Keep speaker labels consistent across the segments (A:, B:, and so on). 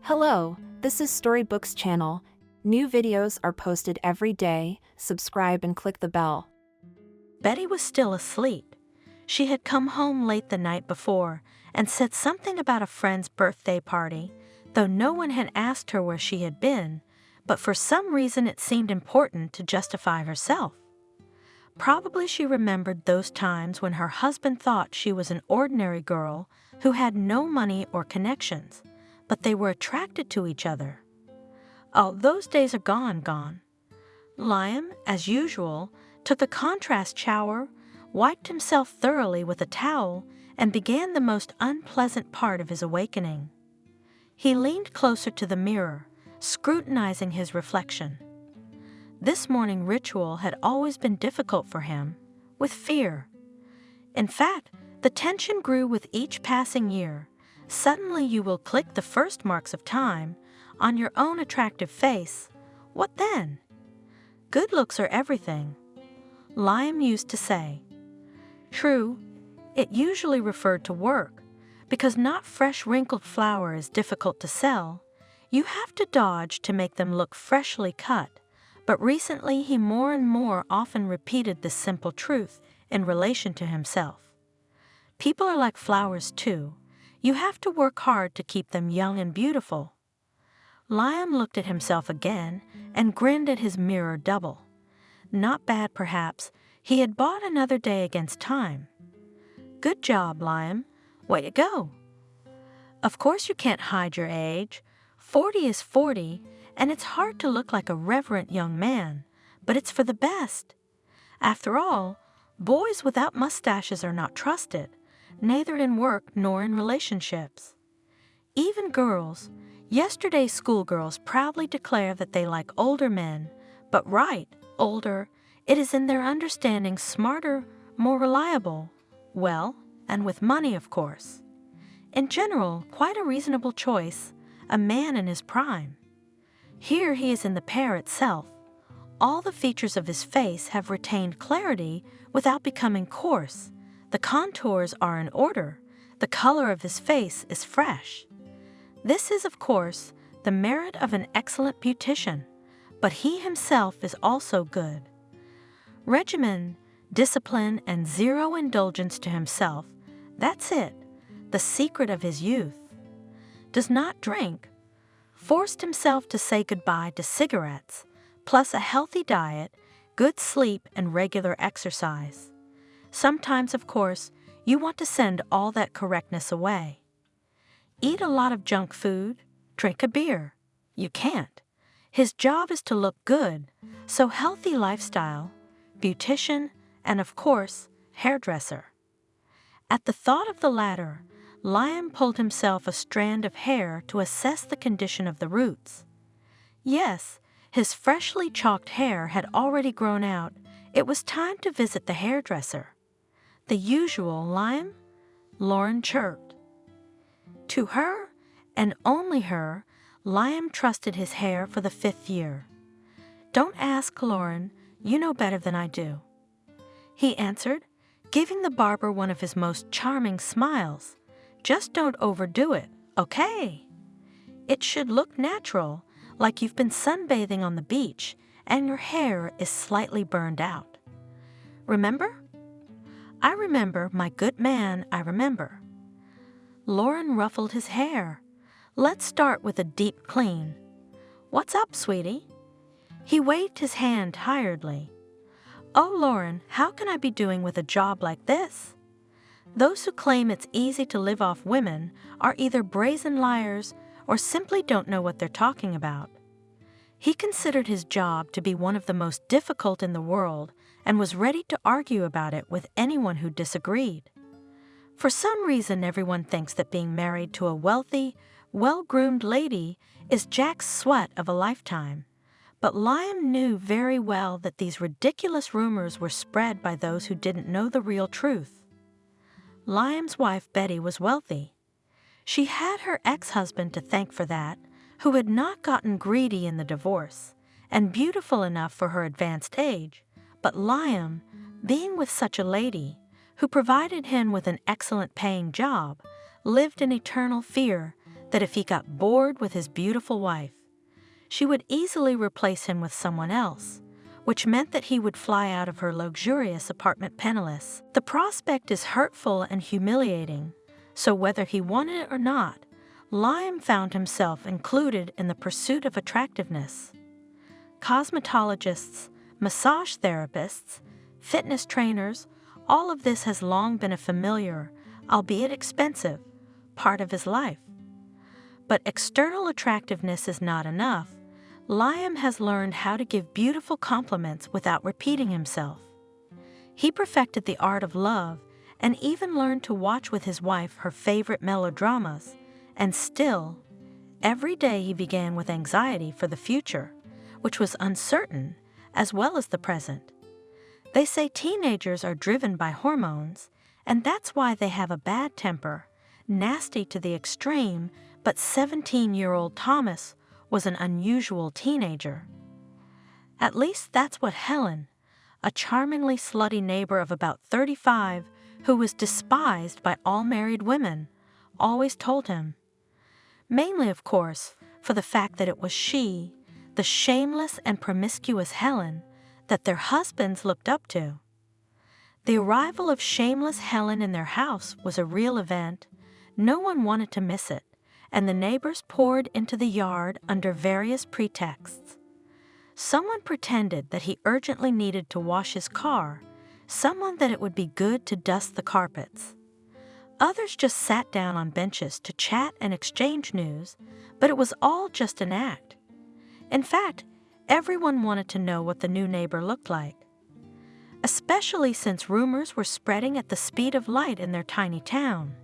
A: Hello, this is Storybooks channel. New videos are posted every day. Subscribe and click the bell.
B: Betty was still asleep. She had come home late the night before and said something about a friend's birthday party, though no one had asked her where she had been, but for some reason it seemed important to justify herself. Probably she remembered those times when her husband thought she was an ordinary girl who had no money or connections, but they were attracted to each other. Oh, those days are gone. Liam, as usual, took a contrast shower, wiped himself thoroughly with a towel, and began the most unpleasant part of his awakening. He leaned closer to the mirror, scrutinizing his reflection. This morning ritual had always been difficult for him, with fear. In fact, the tension grew with each passing year. Suddenly you will click the first marks of time on your own attractive face. What then? Good looks are everything, Liam used to say. True, it usually referred to work, because not fresh wrinkled flour is difficult to sell. You have to dodge to make them look freshly cut, but recently he more and more often repeated this simple truth in relation to himself. People are like flowers too. You have to work hard to keep them young and beautiful. Liam looked at himself again and grinned at his mirror double. Not bad, perhaps. He had bought another day against time. Good job, Liam. Way to go. Of course you can't hide your age. 40 is 40, and it's hard to look like a reverent young man, but it's for the best. After all, boys without mustaches are not trusted, neither in work nor in relationships. Even girls, yesterday's schoolgirls proudly declare that they like older men, but right, older, it is in their understanding smarter, more reliable, well, and with money, of course. In general, quite a reasonable choice, a man in his prime. Here he is in the pair itself. All the features of his face have retained clarity without becoming coarse. The contours are in order. The color of his face is fresh. This is, of course, the merit of an excellent beautician, but he himself is also good. Regimen, discipline, and zero indulgence to himself, that's it, the secret of his youth. Does not drink. Forced himself to say goodbye to cigarettes, plus a healthy diet, good sleep, and regular exercise. Sometimes, of course, you want to send all that correctness away. Eat a lot of junk food, drink a beer. You can't. His job is to look good, so healthy lifestyle, beautician, and of course, hairdresser. At the thought of the latter, Liam pulled himself a strand of hair to assess the condition of the roots. Yes, his freshly chalked hair had already grown out. It was time to visit the hairdresser. The usual, Liam? Lauren chirped. To her, and only her, Liam trusted his hair for the 5th year. Don't ask, Lauren, you know better than I do. He answered, giving the barber one of his most charming smiles. Just don't overdo it, okay? It should look natural, like you've been sunbathing on the beach and your hair is slightly burned out. Remember? I remember, my good man, I remember. Lauren ruffled his hair. Let's start with a deep clean. What's up, sweetie? He waved his hand tiredly. Oh, Lauren, how can I be doing with a job like this? Those who claim it's easy to live off women are either brazen liars or simply don't know what they're talking about. He considered his job to be one of the most difficult in the world and was ready to argue about it with anyone who disagreed. For some reason, everyone thinks that being married to a wealthy, well-groomed lady is Jack's sweat of a lifetime. But Liam knew very well that these ridiculous rumors were spread by those who didn't know the real truth. Liam's wife Betty was wealthy. She had her ex-husband to thank for that, who had not gotten greedy in the divorce, and beautiful enough for her advanced age. But Liam, being with such a lady, who provided him with an excellent paying job, lived in eternal fear that if he got bored with his beautiful wife, she would easily replace him with someone else, which meant that he would fly out of her luxurious apartment penniless. The prospect is hurtful and humiliating, so whether he wanted it or not, Liam found himself included in the pursuit of attractiveness. Cosmetologists, massage therapists, fitness trainers, all of this has long been a familiar, albeit expensive, part of his life. But external attractiveness is not enough. Liam has learned how to give beautiful compliments without repeating himself. He perfected the art of love and even learned to watch with his wife her favorite melodramas, and still, every day he began with anxiety for the future, which was uncertain as well as the present. They say teenagers are driven by hormones, and that's why they have a bad temper, nasty to the extreme, but 17-year-old Thomas was an unusual teenager. At least that's what Helen, a charmingly slutty neighbor of about 35 who was despised by all married women, always told him. Mainly, of course, for the fact that it was she, the shameless and promiscuous Helen, that their husbands looked up to. The arrival of shameless Helen in their house was a real event. No one wanted to miss it, and the neighbors poured into the yard under various pretexts. Someone pretended that he urgently needed to wash his car, someone that it would be good to dust the carpets. Others just sat down on benches to chat and exchange news, but it was all just an act. In fact, everyone wanted to know what the new neighbor looked like, especially since rumors were spreading at the speed of light in their tiny town.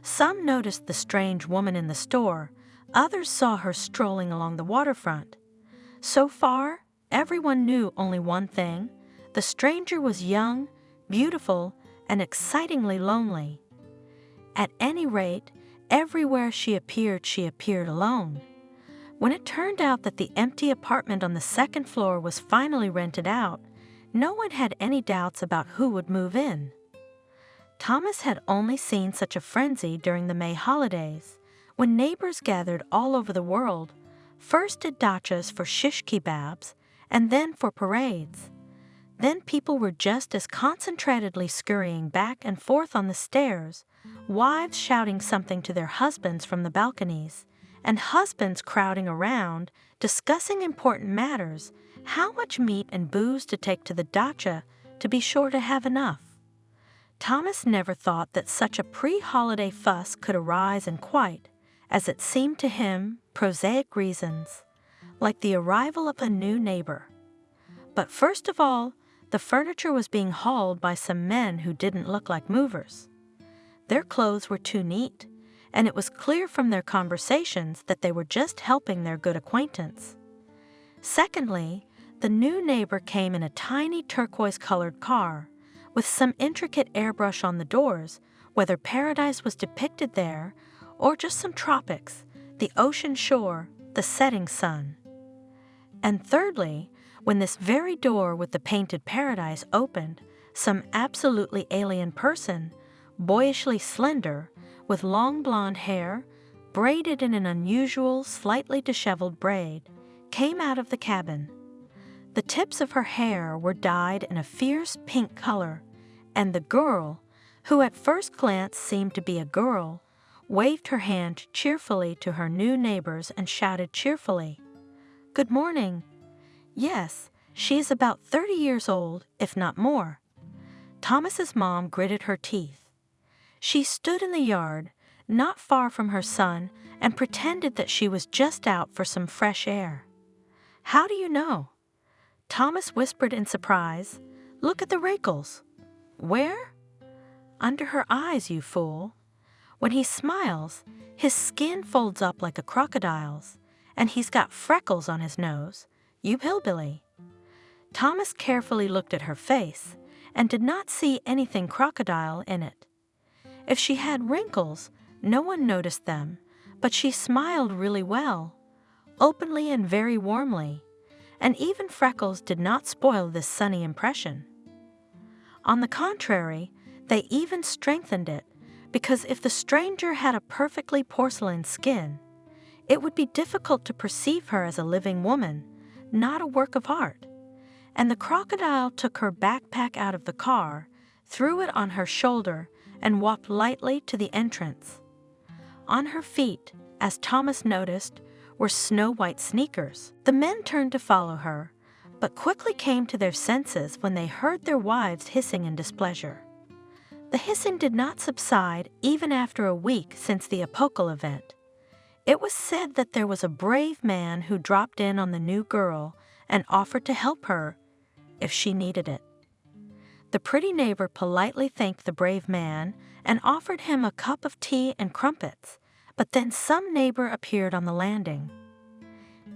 B: Some noticed the strange woman in the store, others saw her strolling along the waterfront. So far, everyone knew only one thing: the stranger was young, beautiful, and excitingly lonely. At any rate, everywhere she appeared alone. When it turned out that the empty apartment on the second floor was finally rented out, no one had any doubts about who would move in. Thomas had only seen such a frenzy during the May holidays, when neighbors gathered all over the world, first at dachas for shish kebabs, and then for parades. Then people were just as concentratedly scurrying back and forth on the stairs, wives shouting something to their husbands from the balconies, and husbands crowding around, discussing important matters, how much meat and booze to take to the dacha to be sure to have enough. Thomas never thought that such a pre-holiday fuss could arise in quite, as it seemed to him, prosaic reasons, like the arrival of a new neighbor. But first of all, the furniture was being hauled by some men who didn't look like movers. Their clothes were too neat, and it was clear from their conversations that they were just helping their good acquaintance. Secondly, the new neighbor came in a tiny turquoise-colored car, with some intricate airbrush on the doors, whether paradise was depicted there, or just some tropics, the ocean shore, the setting sun. And thirdly, when this very door with the painted paradise opened, some absolutely alien person, boyishly slender, with long blonde hair, braided in an unusual, slightly disheveled braid, came out of the cabin. The tips of her hair were dyed in a fierce pink color, and the girl, who at first glance seemed to be a girl, waved her hand cheerfully to her new neighbors and shouted cheerfully, "Good morning." Yes, she is about 30 years old, if not more. Thomas's mom gritted her teeth. She stood in the yard, not far from her son, and pretended that she was just out for some fresh air. "How do you know?" Thomas whispered in surprise, "Look at the wrinkles." "Where?" "Under her eyes, you fool. When he smiles, his skin folds up like a crocodile's, and he's got freckles on his nose. You hillbilly." Thomas carefully looked at her face and did not see anything crocodile in it. If she had wrinkles, no one noticed them, but she smiled really well, openly and very warmly, and even freckles did not spoil this sunny impression. On the contrary, they even strengthened it, because if the stranger had a perfectly porcelain skin, it would be difficult to perceive her as a living woman, not a work of art. And the crocodile took her backpack out of the car, threw it on her shoulder, and walked lightly to the entrance. On her feet, as Thomas noticed, were snow-white sneakers. The men turned to follow her, but quickly came to their senses when they heard their wives hissing in displeasure. The hissing did not subside even after a week since the Apocal event. It was said that there was a brave man who dropped in on the new girl and offered to help her if she needed it. The pretty neighbor politely thanked the brave man and offered him a cup of tea and crumpets, but then some neighbor appeared on the landing.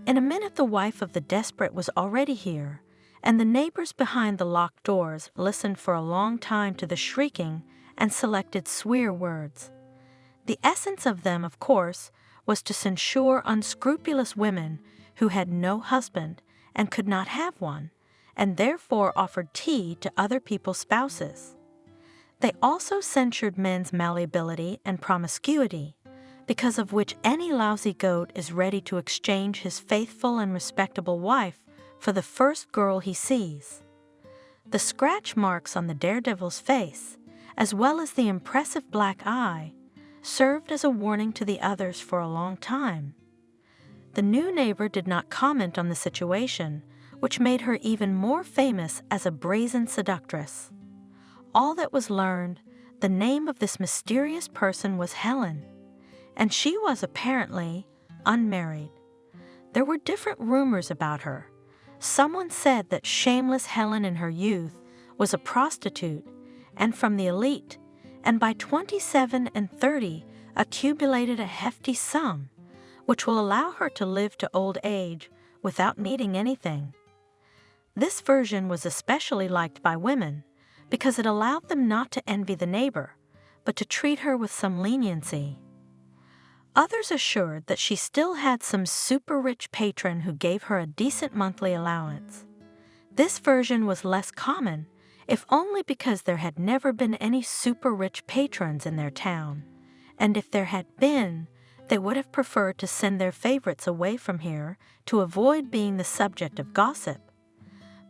B: In a minute the wife of the desperate was already here, and the neighbors behind the locked doors listened for a long time to the shrieking and selected swear words. The essence of them, of course, was to censure unscrupulous women who had no husband and could not have one, and therefore offered tea to other people's spouses. They also censured men's malleability and promiscuity, because of which any lousy goat is ready to exchange his faithful and respectable wife for the first girl he sees. The scratch marks on the daredevil's face, as well as the impressive black eye, served as a warning to the others for a long time. The new neighbor did not comment on the situation, which made her even more famous as a brazen seductress. All that was learned, the name of this mysterious person was Helen, and she was apparently unmarried. There were different rumors about her. Someone said that shameless Helen in her youth was a prostitute and from the elite, and by 27 and 30 accumulated a hefty sum, which will allow her to live to old age without needing anything. This version was especially liked by women because it allowed them not to envy the neighbor, but to treat her with some leniency. Others assured that she still had some super-rich patron who gave her a decent monthly allowance. This version was less common, if only because there had never been any super-rich patrons in their town, and if there had been, they would have preferred to send their favorites away from here to avoid being the subject of gossip.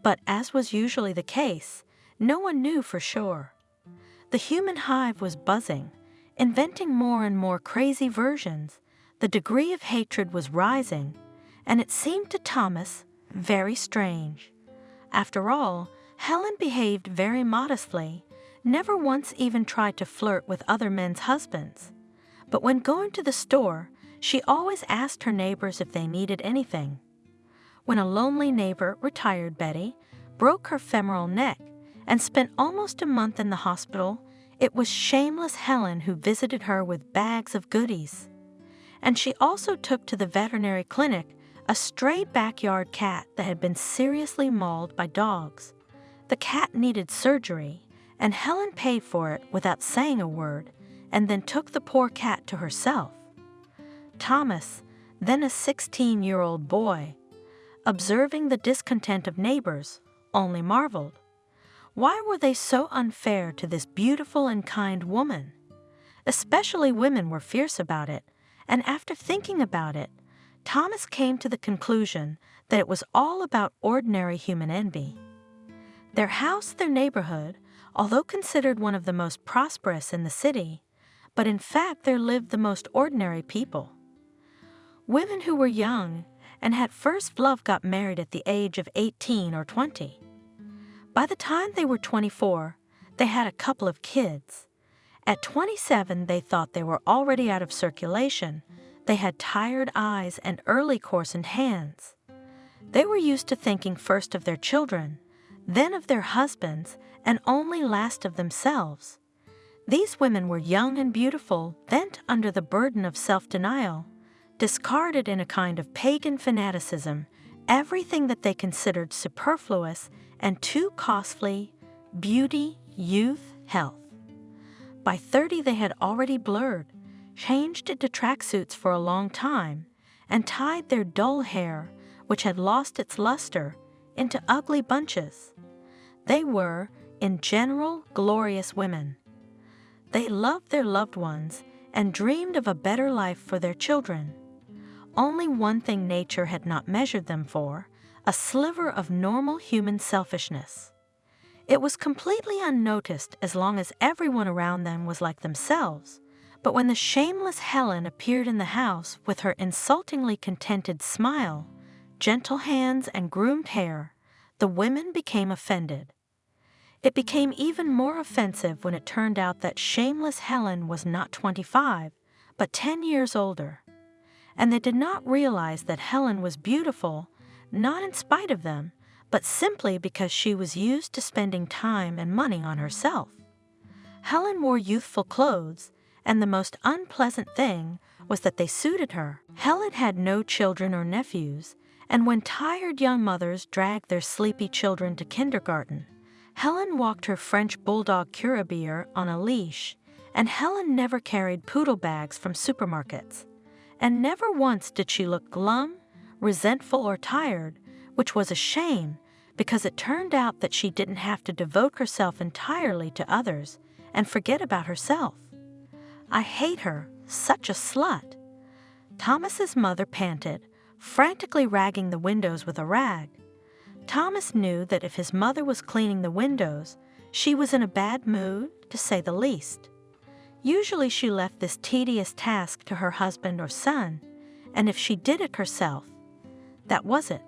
B: But as was usually the case, no one knew for sure. The human hive was buzzing, inventing more and more crazy versions. The degree of hatred was rising, and it seemed to Thomas very strange. After all, Helen behaved very modestly, never once even tried to flirt with other men's husbands. But when going to the store, she always asked her neighbors if they needed anything. When a lonely neighbor, retired Betty, broke her femoral neck and spent almost a month in the hospital, it was shameless Helen who visited her with bags of goodies. And she also took to the veterinary clinic a stray backyard cat that had been seriously mauled by dogs. The cat needed surgery, and Helen paid for it without saying a word, and then took the poor cat to herself. Thomas, then a 16-year-old boy, observing the discontent of neighbors, only marveled. Why were they so unfair to this beautiful and kind woman? Especially women were fierce about it, and after thinking about it, Thomas came to the conclusion that it was all about ordinary human envy. Their house, their neighborhood, although considered one of the most prosperous in the city, but in fact there lived the most ordinary people. Women who were young and had first love got married at the age of 18 or 20. By the time they were 24, they had a couple of kids. At 27, they thought they were already out of circulation. They had tired eyes and early coarsened hands. They were used to thinking first of their children, then of their husbands, and only last of themselves. These women were young and beautiful, bent under the burden of self-denial, discarded in a kind of pagan fanaticism everything that they considered superfluous and too costly: beauty, youth, health. By 30 they had already blurred, changed into tracksuits for a long time, and tied their dull hair, which had lost its luster, into ugly bunches. They were, in general, glorious women. They loved their loved ones and dreamed of a better life for their children. only one thing nature had not measured them for: a sliver of normal human selfishness. It was completely unnoticed as long as everyone around them was like themselves, but when the shameless Helen appeared in the house with her insultingly contented smile, gentle hands, and groomed hair, the women became offended. It became even more offensive when it turned out that shameless Helen was not 25, but 10 years older. And they did not realize that Helen was beautiful, not in spite of them, but simply because she was used to spending time and money on herself. Helen wore youthful clothes, and the most unpleasant thing was that they suited her. Helen had no children or nephews, and when tired young mothers dragged their sleepy children to kindergarten, Helen walked her French bulldog Curabier on a leash, and Helen never carried poodle bags from supermarkets. And never once did she look glum, resentful, or tired, which was a shame, because it turned out that she didn't have to devote herself entirely to others and forget about herself. I hate her, such a slut. Thomas's mother panted, frantically ragging the windows with a rag. Thomas knew that if his mother was cleaning the windows, she was in a bad mood, to say the least. Usually she left this tedious task to her husband or son, and if she did it herself, that was it.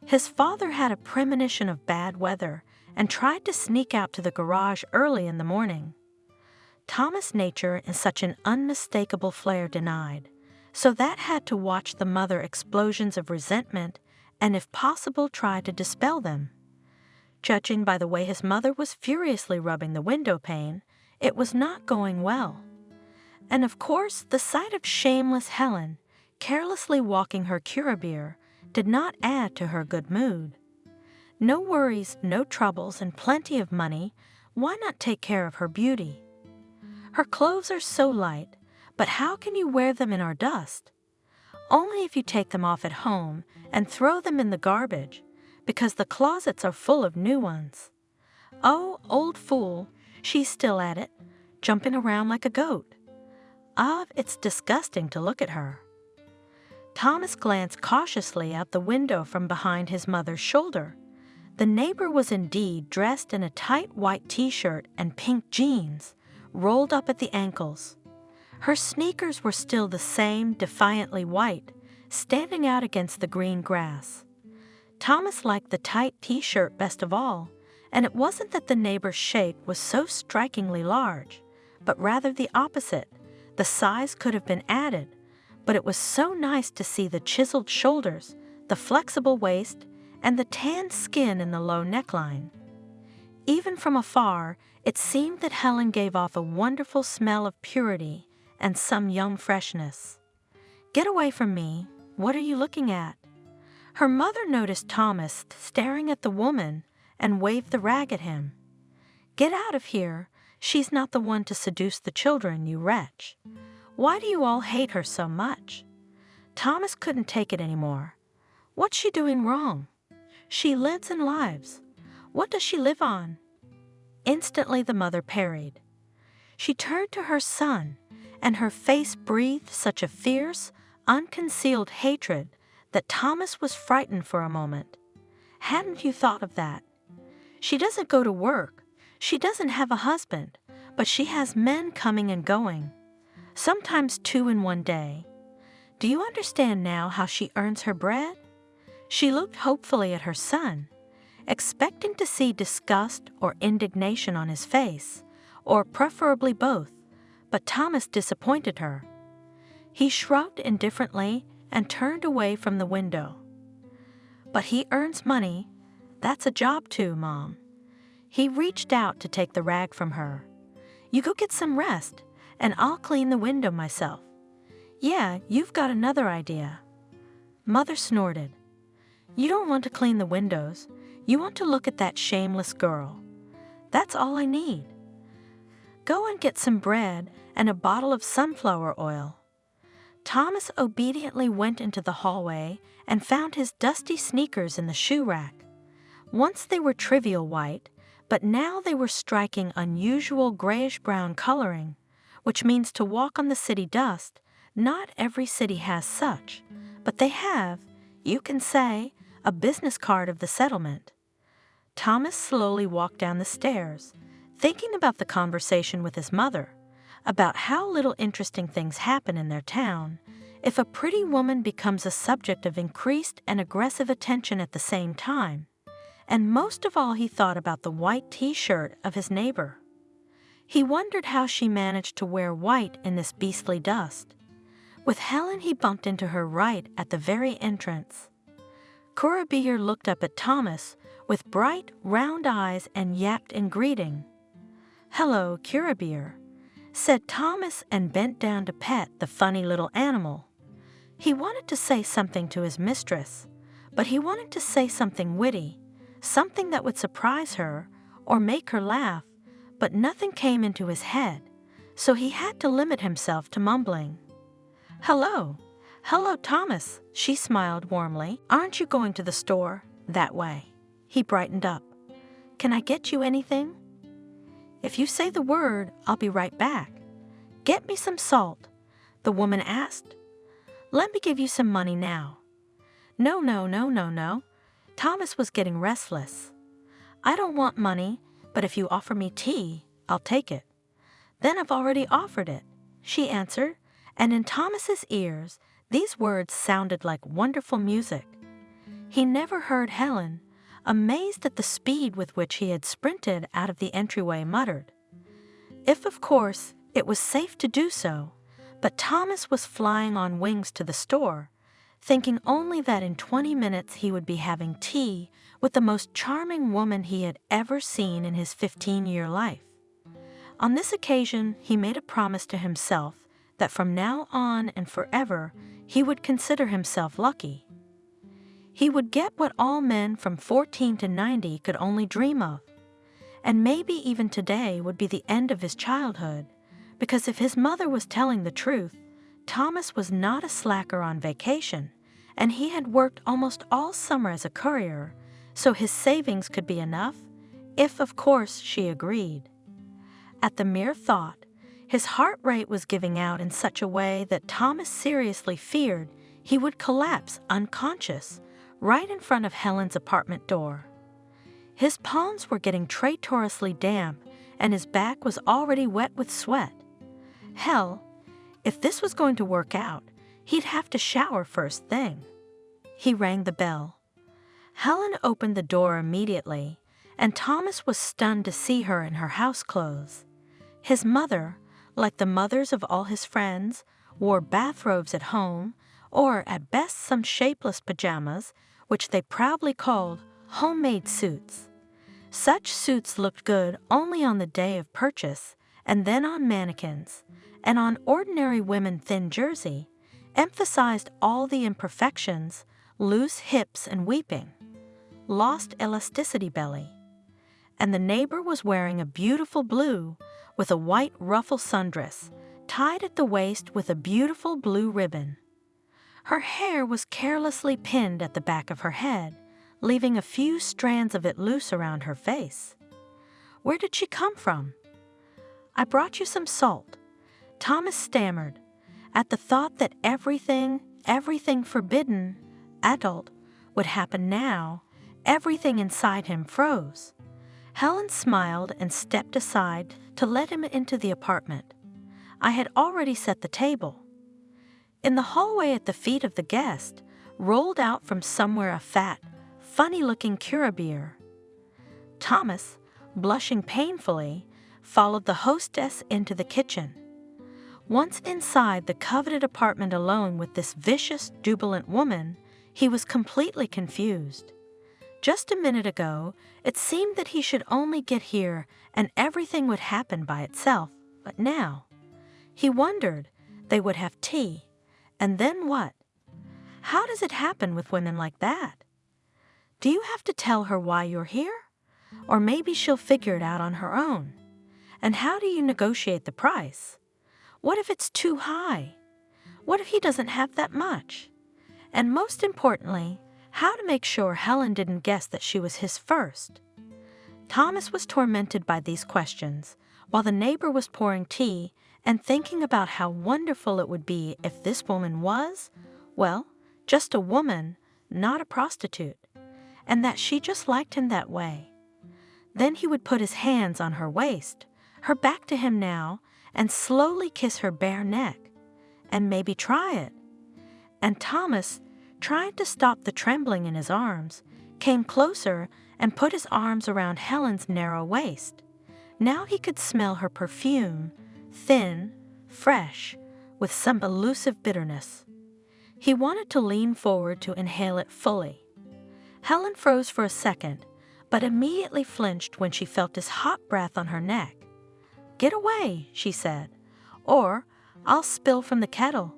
B: His father had a premonition of bad weather and tried to sneak out to the garage early in the morning. Thomas' nature in such an unmistakable flare denied, so that had to watch the mother explosions of resentment and if possible try to dispel them. Judging by the way his mother was furiously rubbing the window pane, it was not going well. And of course, the sight of shameless Helen carelessly walking her Curabier did not add to her good mood. No worries, no troubles, and plenty of money, why not take care of her beauty? Her clothes are so light, but how can you wear them in our dust? Only if you take them off at home and throw them in the garbage, because the closets are full of new ones. Oh, old fool, she's still at it, jumping around like a goat. Ah, it's disgusting to look at her. Thomas glanced cautiously out the window from behind his mother's shoulder. The neighbor was indeed dressed in a tight white t-shirt and pink jeans, rolled up at the ankles. Her sneakers were still the same defiantly white, standing out against the green grass. Thomas liked the tight t-shirt best of all, and it wasn't that the neighbor's shape was so strikingly large, but rather the opposite. The size could have been added, but it was so nice to see the chiseled shoulders, the flexible waist, and the tanned skin in the low neckline. Even from afar, it seemed that Helen gave off a wonderful smell of purity and some young freshness. "Get away from me. What are you looking at?" Her mother noticed Thomas staring at the woman and waved the rag at him. "Get out of here. She's not the one to seduce the children, you wretch. Why do you all hate her so much?" Thomas couldn't take it anymore. "What's she doing wrong? She lives and lives. What does she live on?" Instantly the mother parried. She turned to her son, and her face breathed such a fierce, unconcealed hatred that Thomas was frightened for a moment. "Hadn't you thought of that? She doesn't go to work. She doesn't have a husband, but she has men coming and going, sometimes 2 in one day. Do you understand now how she earns her bread?" She looked hopefully at her son, expecting to see disgust or indignation on his face, or preferably both, but Thomas disappointed her. He shrugged indifferently and turned away from the window. "But he earns money. That's a job too, Mom." He reached out to take the rag from her. "You go get some rest, and I'll clean the window myself." "Yeah, you've got another idea." Mother snorted. "You don't want to clean the windows. You want to look at that shameless girl. That's all I need. Go and get some bread and a bottle of sunflower oil." Thomas obediently went into the hallway and found his dusty sneakers in the shoe rack. Once they were trivial white, but now they were striking unusual grayish-brown coloring, which means to walk on the city dust. Not every city has such, but they have, you can say, a business card of the settlement. Thomas slowly walked down the stairs, thinking about the conversation with his mother, about how little interesting things happen in their town if a pretty woman becomes a subject of increased and aggressive attention at the same time. And most of all, he thought about the white t-shirt of his neighbor. He wondered how she managed to wear white in this beastly dust. With Helen, he bumped into her right at the very entrance. Kurabir looked up at Thomas with bright, round eyes and yapped in greeting. "Hello, Kurabir," said Thomas, and bent down to pet the funny little animal. He wanted to say something to his mistress, but he wanted to say something witty, something that would surprise her or make her laugh, but nothing came into his head, so he had to limit himself to mumbling. "Hello. Hello, Thomas," she smiled warmly. "Aren't you going to the store that way?" He brightened up. "Can I get you anything?" "If you say the word, I'll be right back." "Get me some salt," the woman asked. "Let me give you some money now." No. Thomas was getting restless. "I don't want money, but if you offer me tea, I'll take it." "Then I've already offered it," she answered, and in Thomas's ears, these words sounded like wonderful music. He never heard Helen, amazed at the speed with which he had sprinted out of the entryway, muttered. If, of course, it was safe to do so, but Thomas was flying on wings to the store, thinking only that in 20 minutes he would be having tea with the most charming woman he had ever seen in his 15-year life. On this occasion, he made a promise to himself that from now on and forever he would consider himself lucky. He would get what all men from 14 to 90 could only dream of, and maybe even today would be the end of his childhood, because if his mother was telling the truth, Thomas was not a slacker on vacation, and he had worked almost all summer as a courier, so his savings could be enough, if, of course, she agreed. At the mere thought, his heart rate was giving out in such a way that Thomas seriously feared he would collapse unconscious right in front of Helen's apartment door. His palms were getting traitorously damp, and his back was already wet with sweat. Hell, if this was going to work out, he'd have to shower first thing. He rang the bell. Helen opened the door immediately, and Thomas was stunned to see her in her house clothes. His mother, like the mothers of all his friends, wore bathrobes at home, or at best some shapeless pajamas, which they proudly called homemade suits. Such suits looked good only on the day of purchase, and then on mannequins, and on ordinary women thin jersey, emphasized all the imperfections, loose hips and weeping, lost elasticity belly. And the neighbor was wearing a beautiful blue with a white ruffle sundress, tied at the waist with a beautiful blue ribbon. Her hair was carelessly pinned at the back of her head, leaving a few strands of it loose around her face. Where did she come from? "I brought you some salt," Thomas stammered. At the thought that everything forbidden, adult, would happen now, everything inside him froze. Helen smiled and stepped aside to let him into the apartment. I had already set the table. In the hallway at the feet of the guest, rolled out from somewhere a fat, funny-looking Kurabir. Thomas, blushing painfully, followed the hostess into the kitchen. Once inside the coveted apartment alone with this vicious, jubilant woman, he was completely confused. Just a minute ago, it seemed that he should only get here and everything would happen by itself, but now, he wondered, they would have tea, and then what? How does it happen with women like that? Do you have to tell her why you're here? Or maybe she'll figure it out on her own. And how do you negotiate the price? What if it's too high? What if he doesn't have that much? And most importantly, how to make sure Helen didn't guess that she was his first? Thomas was tormented by these questions, while the neighbor was pouring tea and thinking about how wonderful it would be if this woman was, well, just a woman, not a prostitute, and that she just liked him that way. Then he would put his hands on her waist, her back to him now, and slowly kiss her bare neck, and maybe try it. And Thomas, trying to stop the trembling in his arms, came closer and put his arms around Helen's narrow waist. Now he could smell her perfume, thin, fresh, with some elusive bitterness. He wanted to lean forward to inhale it fully. Helen froze for a second, but immediately flinched when she felt his hot breath on her neck. "Get away," she said, "or I'll spill from the kettle."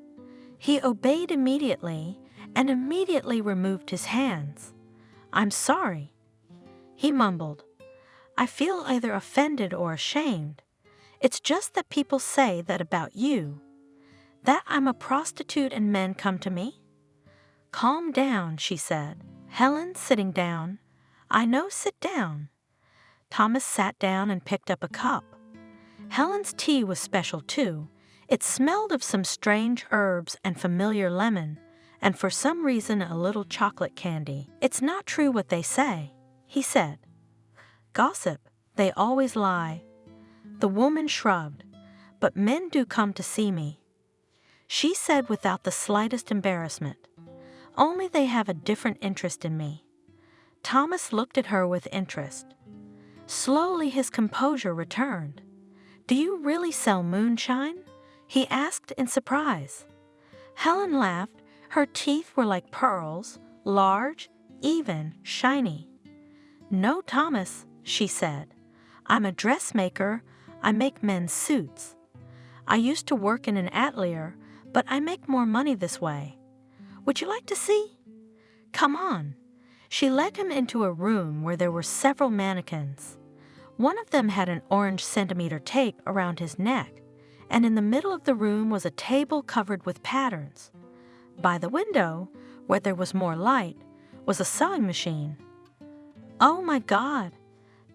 B: He obeyed immediately and immediately removed his hands. "I'm sorry," he mumbled. "I feel either offended or ashamed. It's just that people say that about you. That I'm a prostitute and men come to me." "Calm down," she said. "Helen, sitting down." "I know, sit down." Thomas sat down and picked up a cup. Helen's tea was special too. It smelled of some strange herbs and familiar lemon, and for some reason a little chocolate candy. "It's not true what they say," he said. "Gossip, they always lie." The woman shrugged. "But men do come to see me," she said without the slightest embarrassment. "Only they have a different interest in me." Thomas looked at her with interest. Slowly his composure returned. "Do you really sell moonshine?" he asked in surprise. Helen laughed. Her teeth were like pearls, large, even, shiny. "No, Thomas," she said. "I'm a dressmaker. I make men's suits. I used to work in an atelier, but I make more money this way. Would you like to see? Come on." She led him into a room where there were several mannequins. One of them had an orange centimeter tape around his neck, and in the middle of the room was a table covered with patterns. By the window, where there was more light, was a sewing machine. "Oh my God,"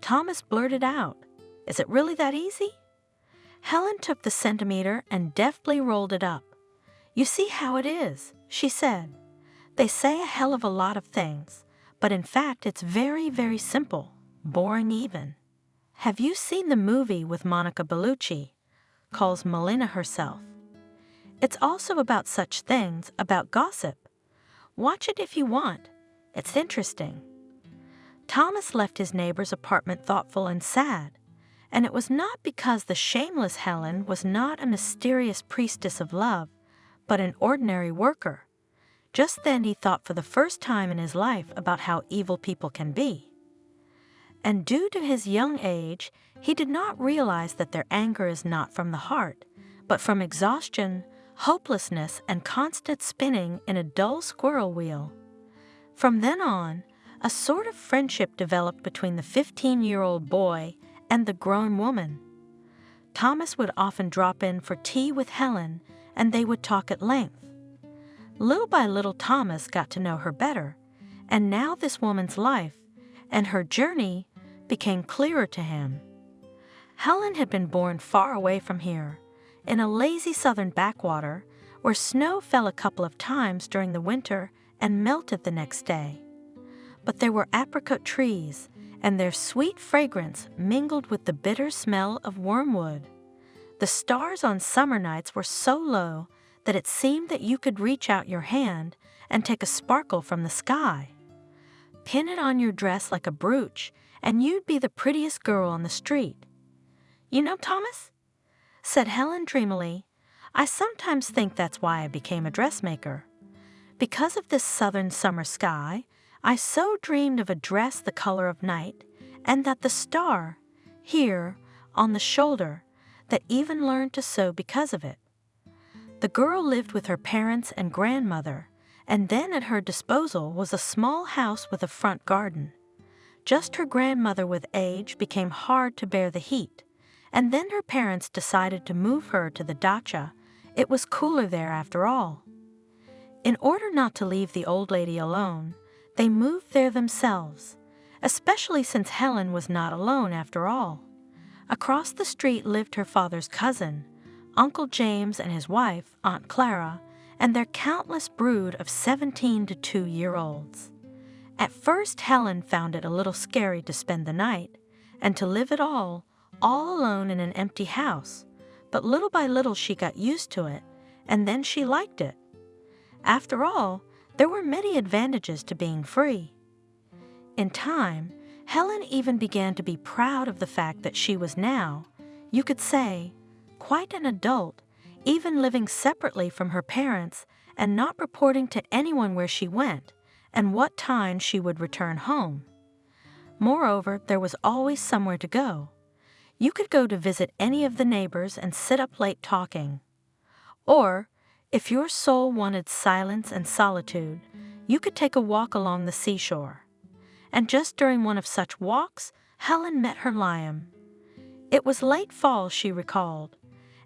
B: Thomas blurted out. "Is it really that easy?" Helen took the centimeter and deftly rolled it up. "You see how it is," she said. "They say a hell of a lot of things, but in fact it's very, very simple, boring even. Have you seen the movie with Monica Bellucci, calls Melina herself? It's also about such things, about gossip. Watch it if you want. It's interesting." Thomas left his neighbor's apartment thoughtful and sad, and it was not because the shameless Helen was not a mysterious priestess of love, but an ordinary worker. Just then he thought for the first time in his life about how evil people can be. And due to his young age, he did not realize that their anger is not from the heart, but from exhaustion, hopelessness, and constant spinning in a dull squirrel wheel. From then on, a sort of friendship developed between the 15-year-old boy and the grown woman. Thomas would often drop in for tea with Helen, and they would talk at length. Little by little, Thomas got to know her better, and now this woman's life and her journey became clearer to him. Helen had been born far away from here, in a lazy southern backwater where snow fell a couple of times during the winter and melted the next day. But there were apricot trees, and their sweet fragrance mingled with the bitter smell of wormwood. The stars on summer nights were so low that it seemed that you could reach out your hand and take a sparkle from the sky. Pin it on your dress like a brooch, and you'd be the prettiest girl on the street. "You know, Thomas," said Helen dreamily, "I sometimes think that's why I became a dressmaker. Because of this southern summer sky, I so dreamed of a dress the color of night, and that the star, here, on the shoulder, that even learned to sew because of it." The girl lived with her parents and grandmother, and then at her disposal was a small house with a front garden. Just her grandmother with age became hard to bear the heat, and then her parents decided to move her to the dacha. It was cooler there after all. In order not to leave the old lady alone, they moved there themselves, especially since Helen was not alone after all. Across the street lived her father's cousin, Uncle James and his wife, Aunt Clara, and their countless brood of 17 to 2-year-olds. At first, Helen found it a little scary to spend the night and to live it all alone in an empty house, but little by little she got used to it, and then she liked it. After all, there were many advantages to being free. In time, Helen even began to be proud of the fact that she was now, you could say, quite an adult, even living separately from her parents and not reporting to anyone where she went and what time she would return home. Moreover, there was always somewhere to go. You could go to visit any of the neighbors and sit up late talking. Or, if your soul wanted silence and solitude, you could take a walk along the seashore. And just during one of such walks, Helen met her lion. It was late fall, she recalled,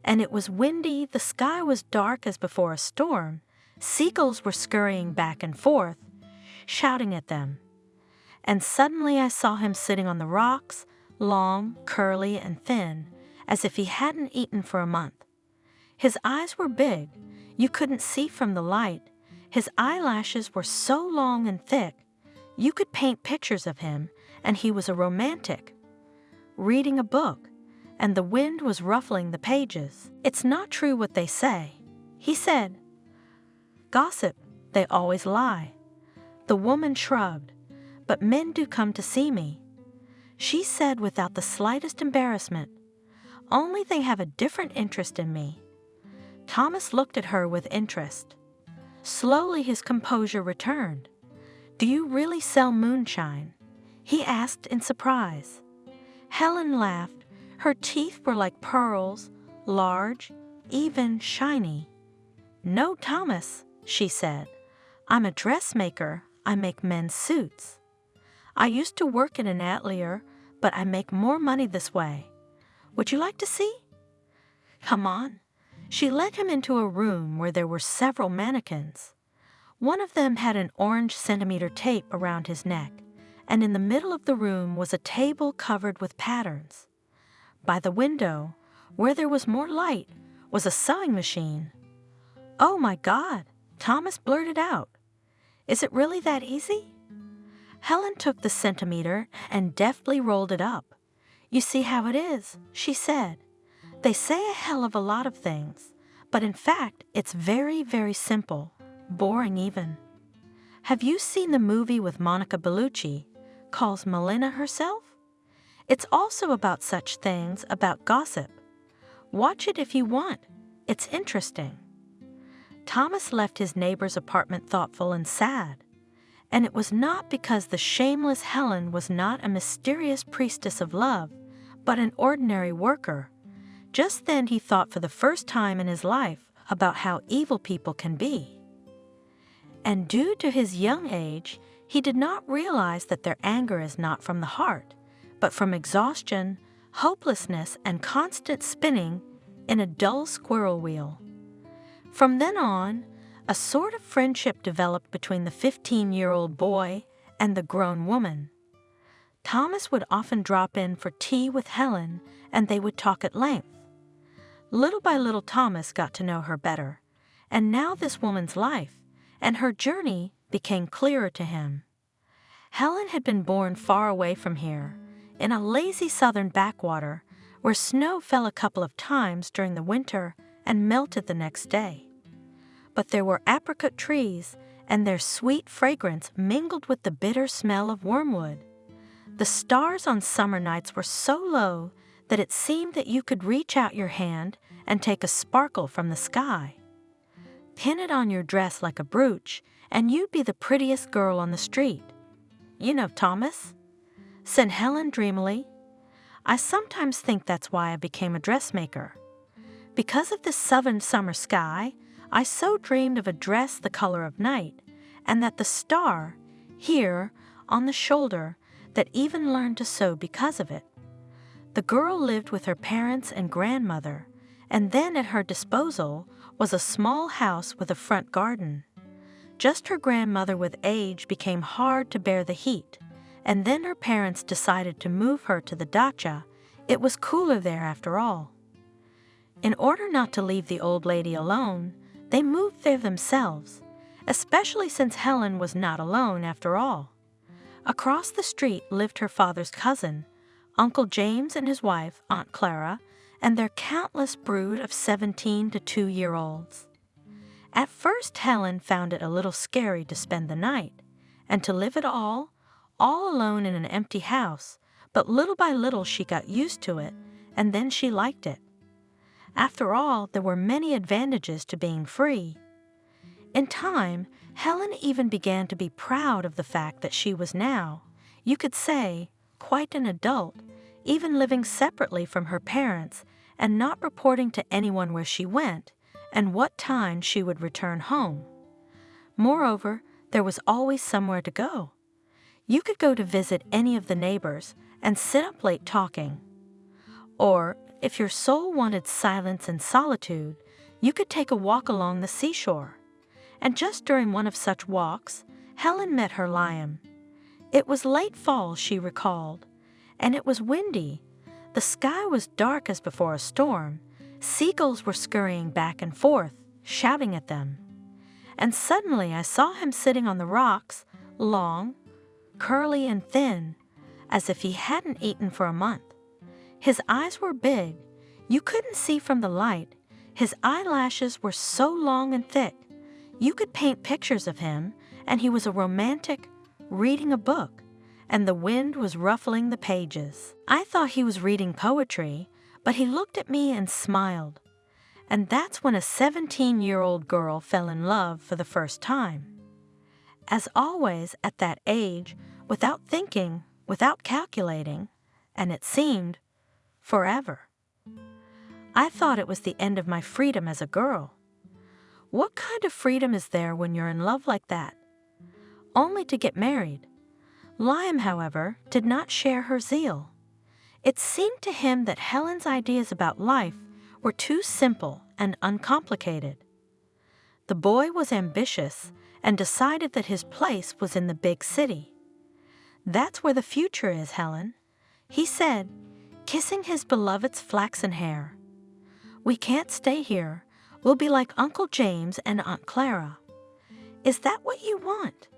B: and it was windy, the sky was dark as before a storm, seagulls were scurrying back and forth, shouting at them. And suddenly I saw him sitting on the rocks, long, curly, and thin, as if he hadn't eaten for a month. His eyes were big, you couldn't see from the light. His eyelashes were so long and thick, you could paint pictures of him, and he was a romantic, reading a book, and the wind was ruffling the pages. It's not true what they say, he said. Gossip, they always lie. The woman shrugged. But men do come to see me. She said without the slightest embarrassment, only they have a different interest in me. Thomas looked at her with interest. Slowly his composure returned. Do you really sell moonshine? He asked in surprise. Helen laughed. Her teeth were like pearls, large, even, shiny. No, Thomas, she said. I'm a dressmaker. I make men's suits. I used to work in an atelier, but I make more money this way. Would you like to see? Come on. She led him into a room where there were several mannequins. One of them had an orange centimeter tape around his neck, and in the middle of the room was a table covered with patterns. By the window, where there was more light, was a sewing machine. Oh my God, Thomas blurted out. Is it really that easy? Helen took the centimeter and deftly rolled it up. You see how it is, she said. They say a hell of a lot of things, but in fact, it's very, very simple, boring even. Have you seen the movie with Monica Bellucci, calls Melina herself? It's also about such things, about gossip. Watch it if you want. It's interesting. Thomas left his neighbor's apartment thoughtful and sad. And it was not because the shameless Helen was not a mysterious priestess of love, but an ordinary worker. Just then he thought for the first time in his life about how evil people can be. And due to his young age, he did not realize that their anger is not from the heart, but from exhaustion, hopelessness, and constant spinning in a dull squirrel wheel. From then on, a sort of friendship developed between the 15-year-old boy and the grown woman. Thomas would often drop in for tea with Helen, and they would talk at length. Little by little, Thomas got to know her better, and now this woman's life and her journey became clearer to him. Helen had been born far away from here, in a lazy southern backwater where snow fell a couple of times during the winter and melted the next day. But there were apricot trees, and their sweet fragrance mingled with the bitter smell of wormwood. The stars on summer nights were so low that it seemed that you could reach out your hand and take a sparkle from the sky. Pin it on your dress like a brooch, and you'd be the prettiest girl on the street. You know, Thomas, said Helen dreamily. I sometimes think that's why I became a dressmaker. Because of this southern summer sky, I so dreamed of a dress the color of night, and that the star, here, on the shoulder, that even learned to sew because of it. The girl lived with her parents and grandmother, and then at her disposal was a small house with a front garden. Just her grandmother with age became hard to bear the heat, and then her parents decided to move her to the dacha. It was cooler there after all. In order not to leave the old lady alone, They moved there themselves, especially since Helen was not alone after all. Across the street lived her father's cousin, Uncle James and his wife, Aunt Clara, and their countless brood of 17 to 2-year-olds. At first, Helen found it a little scary to spend the night, and to live it all alone in an empty house, but little by little she got used to it, and then she liked it. After all, there were many advantages to being free. In time, Helen even began to be proud of the fact that she was now, you could say, quite an adult, even living separately from her parents and not reporting to anyone where she went and what time she would return home. Moreover, there was always somewhere to go. You could go to visit any of the neighbors and sit up late talking. Or, if your soul wanted silence and solitude, you could take a walk along the seashore. And just during one of such walks, Helen met her lion. It was late fall, she recalled, and it was windy. The sky was dark as before a storm. Seagulls were scurrying back and forth, shouting at them. And suddenly I saw him sitting on the rocks, long, curly and thin, as if he hadn't eaten for a month. His eyes were big. You couldn't see from the light. His eyelashes were so long and thick. You could paint pictures of him, and he was a romantic, reading a book, and the wind was ruffling the pages. I thought he was reading poetry, but he looked at me and smiled. And that's when a 17-year-old girl fell in love for the first time. As always, at that age, without thinking, without calculating, and it seemed forever. I thought it was the end of my freedom as a girl. What kind of freedom is there when you're in love like that? Only to get married. Liam, however, did not share her zeal. It seemed to him that Helen's ideas about life were too simple and uncomplicated. The boy was ambitious and decided that his place was in the big city. "That's where the future is, Helen," he said, kissing his beloved's flaxen hair. "We can't stay here. We'll be like Uncle James and Aunt Clara." "Is that what you want?"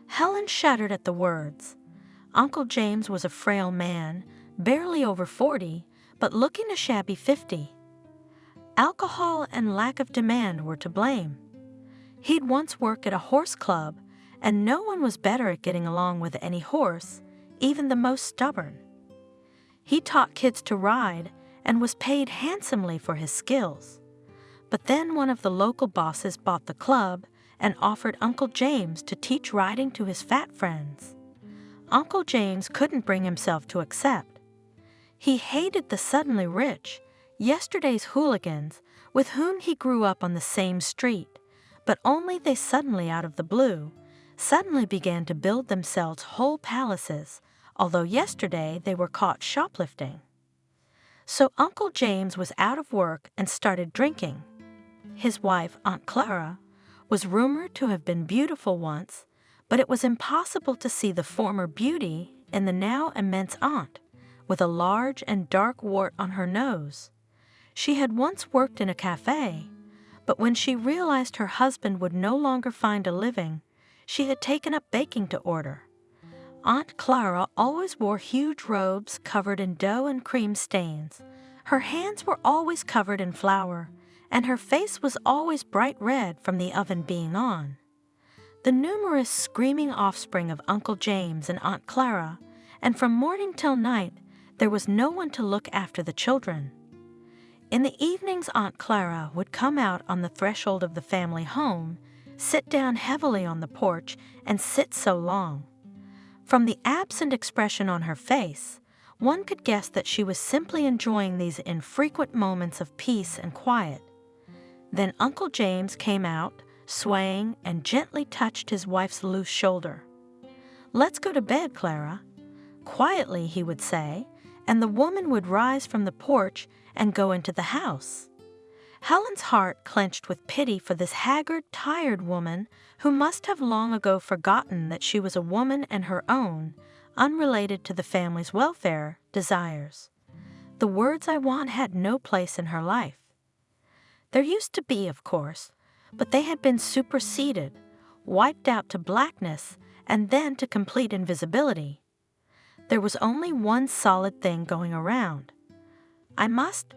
B: Helen shuddered at the words. Uncle James was a frail man, barely over 40, but looking a shabby 50. Alcohol and lack of demand were to blame. He'd once worked at a horse club, and no one was better at getting along with any horse, even the most stubborn. He taught kids to ride and was paid handsomely for his skills. But then one of the local bosses bought the club and offered Uncle James to teach riding to his fat friends. Uncle James couldn't bring himself to accept. He hated the suddenly rich, yesterday's hooligans with whom he grew up on the same street, but only they suddenly, out of the blue, suddenly began to build themselves whole palaces, although yesterday they were caught shoplifting. So Uncle James was out of work and started drinking. His wife, Aunt Clara, was rumored to have been beautiful once, but it was impossible to see the former beauty in the now immense aunt, with a large and dark wart on her nose. She had once worked in a cafe, but when she realized her husband would no longer find a living, she had taken up baking to order. Aunt Clara always wore huge robes covered in dough and cream stains. Her hands were always covered in flour, and her face was always bright red from the oven being on. The numerous screaming offspring of Uncle James and Aunt Clara, and from morning till night, there was no one to look after the children. In the evenings, Aunt Clara would come out on the threshold of the family home, sit down heavily on the porch, and sit so long. From the absent expression on her face, one could guess that she was simply enjoying these infrequent moments of peace and quiet. Then Uncle James came out, swaying, and gently touched his wife's loose shoulder. "Let's go to bed, Clara." Quietly, he would say, and the woman would rise from the porch and go into the house. Helen's heart clenched with pity for this haggard, tired woman who must have long ago forgotten that she was a woman and her own, unrelated to the family's welfare, desires. The words "I want" had no place in her life. There used to be, of course, but they had been superseded, wiped out to blackness, and then to complete invisibility. There was only one solid thing going around. I must.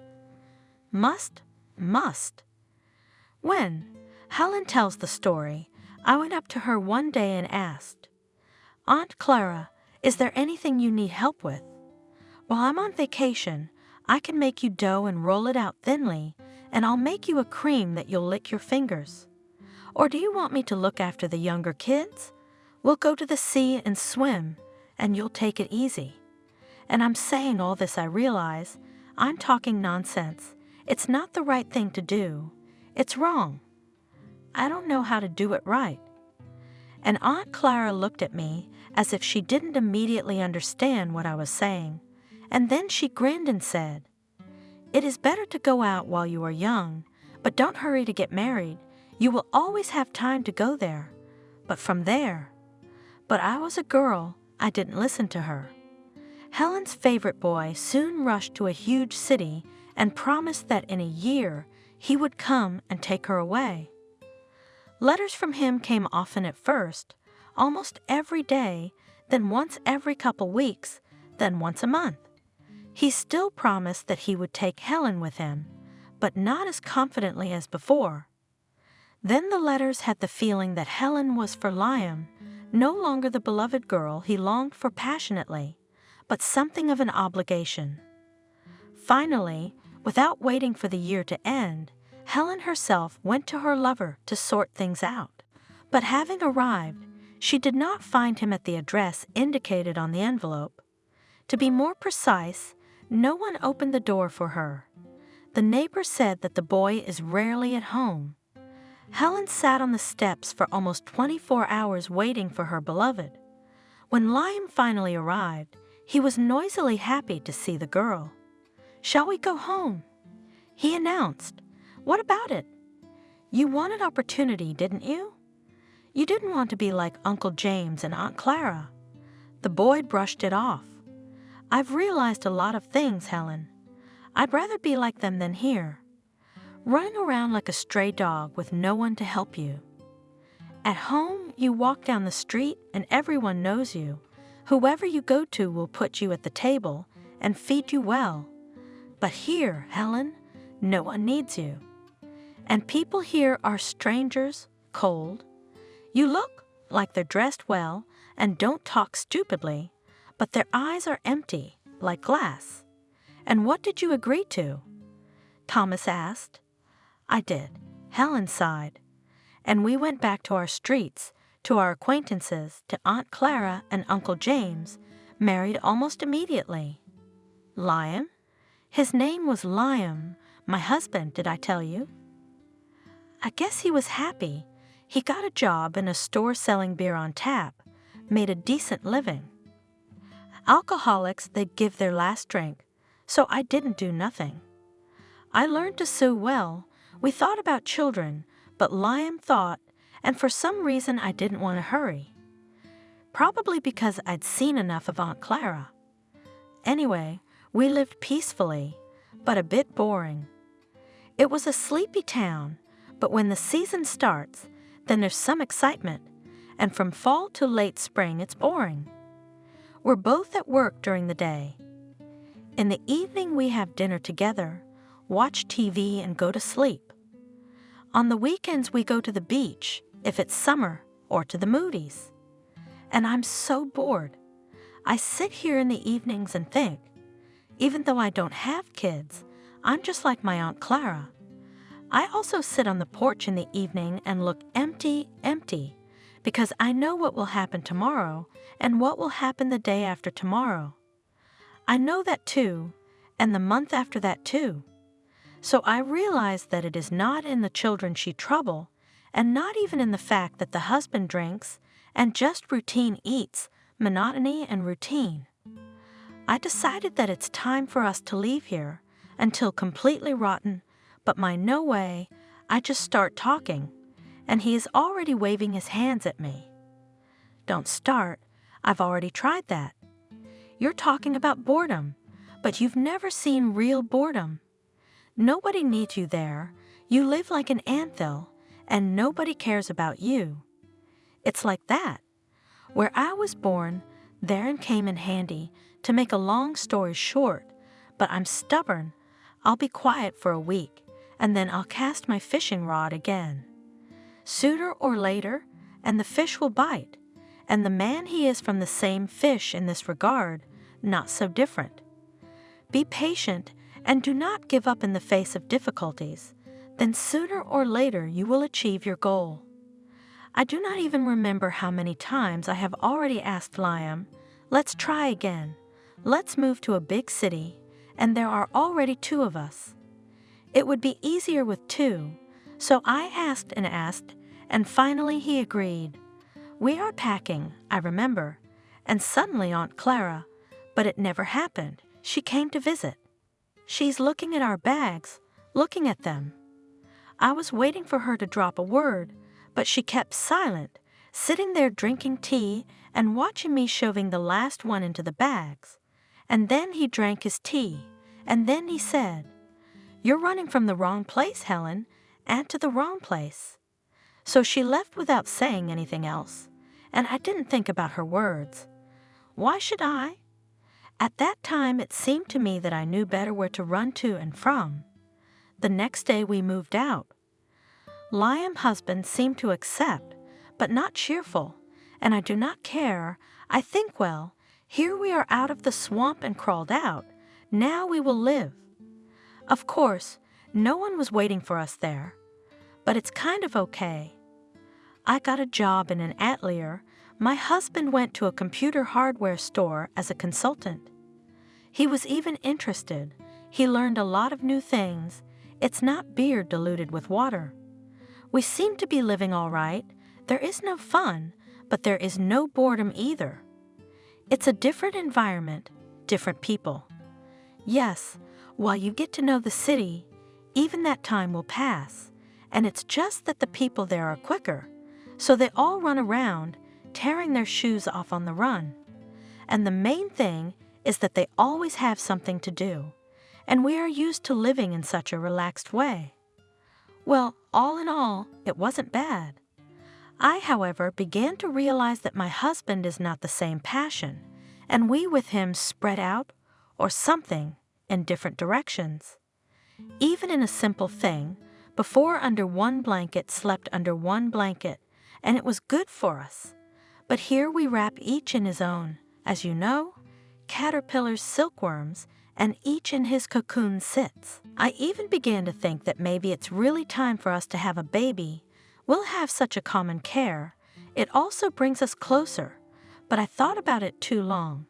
B: When Helen tells the story, I went up to her one day and asked, "Aunt Clara, is there anything you need help with? While I'm on vacation, I can make you dough and roll it out thinly, and I'll make you a cream that you'll lick your fingers. Or do you want me to look after the younger kids? We'll go to the sea and swim, and you'll take it easy." And I'm saying all this, I realize I'm talking nonsense. It's not the right thing to do. It's wrong. I don't know how to do it right. And Aunt Clara looked at me as if she didn't immediately understand what I was saying, and then she grinned and said, "It is better to go out while you are young, but don't hurry to get married. You will always have time to go there. But from there..." But I was a girl. I didn't listen to her. Helen's favorite boy soon rushed to a huge city and promised that in a year he would come and take her away. Letters from him came often at first, almost every day, then once every couple weeks, then once a month. He still promised that he would take Helen with him, but not as confidently as before. Then the letters had the feeling that Helen was for Liam, no longer the beloved girl he longed for passionately, but something of an obligation. Finally, without waiting for the year to end, Helen herself went to her lover to sort things out. But having arrived, she did not find him at the address indicated on the envelope. To be more precise, no one opened the door for her. The neighbor said that the boy is rarely at home. Helen sat on the steps for almost 24 hours waiting for her beloved. When Liam finally arrived, he was noisily happy to see the girl. "Shall we go home?" he announced. "What about it? You wanted opportunity, didn't you? You didn't want to be like Uncle James and Aunt Clara." The boy brushed it off. "I've realized a lot of things, Helen. I'd rather be like them than here, running around like a stray dog with no one to help you. At home, you walk down the street and everyone knows you. Whoever you go to will put you at the table and feed you well. But here, Helen, no one needs you. And people here are strangers, cold. You look like they're dressed well and don't talk stupidly, but their eyes are empty, like glass. And what did you agree to?" Thomas asked. "I did," Helen sighed. "And we went back to our streets, to our acquaintances, to Aunt Clara and Uncle James, married almost immediately." "Liam? His name was Liam, my husband, did I tell you?" "I guess he was happy. He got a job in a store selling beer on tap, made a decent living. Alcoholics, they'd give their last drink, so I didn't do nothing. I learned to sew well. We thought about children, but Liam thought, and for some reason I didn't want to hurry. Probably because I'd seen enough of Aunt Clara. Anyway, we lived peacefully, but a bit boring. It was a sleepy town, but when the season starts, then there's some excitement, and from fall to late spring it's boring. We're both at work during the day. In the evening we have dinner together, watch TV and go to sleep. On the weekends we go to the beach, if it's summer, or to the movies. And I'm so bored. I sit here in the evenings and think, even though I don't have kids, I'm just like my Aunt Clara. I also sit on the porch in the evening and look empty, because I know what will happen tomorrow and what will happen the day after tomorrow. I know that too, and the month after that too. So I realize that it is not in the children she trouble, and not even in the fact that the husband drinks and just routine eats, monotony and routine. I decided that it's time for us to leave here until completely rotten, but my no way, I just start talking, and he is already waving his hands at me. Don't start, I've already tried that. You're talking about boredom, but you've never seen real boredom. Nobody needs you there. You live like an anthill, and nobody cares about you. It's like that. Where I was born, therein came in handy. To make a long story short, but I'm stubborn. I'll be quiet for a week, and then I'll cast my fishing rod again. Sooner or later, and the fish will bite, and the man he is from the same fish in this regard, not so different. Be patient, and do not give up in the face of difficulties. Then sooner or later you will achieve your goal. I do not even remember how many times I have already asked Liam, let's try again. Let's move to a big city, and there are already 2 of us. It would be easier with 2, so I asked, and finally he agreed. We are packing, I remember, and suddenly Aunt Clara, but it never happened. She came to visit. She's looking at our bags, looking at them. I was waiting for her to drop a word, but she kept silent, sitting there drinking tea and watching me shoving the last one into the bags. And then he drank his tea, and then he said, "You're running from the wrong place, Helen, and to the wrong place." So she left without saying anything else, and I didn't think about her words. Why should I? At that time it seemed to me that I knew better where to run to and from. The next day we moved out. Liam's husband seemed to accept, but not cheerful, and I do not care. I think, well, here we are out of the swamp and crawled out. Now we will live. Of course, no one was waiting for us there, but it's kind of okay. I got a job in an atelier. My husband went to a computer hardware store as a consultant. He was even interested. He learned a lot of new things. It's not beer diluted with water. We seem to be living all right. There is no fun, but there is no boredom either. It's a different environment, different people. Yes, while you get to know the city, even that time will pass, and it's just that the people there are quicker, so they all run around, tearing their shoes off on the run. And the main thing is that they always have something to do, and we are used to living in such a relaxed way. Well, all in all, it wasn't bad. I, however, began to realize that my husband is not the same passion, and we with him spread out, or something, in different directions. Even in a simple thing, before under one blanket slept under one blanket, and it was good for us. But here we wrap each in his own, as you know, caterpillars, silkworms, and each in his cocoon sits. I even began to think that maybe it's really time for us to have a baby. We'll have such a common care. It also brings us closer, but I thought about it too long.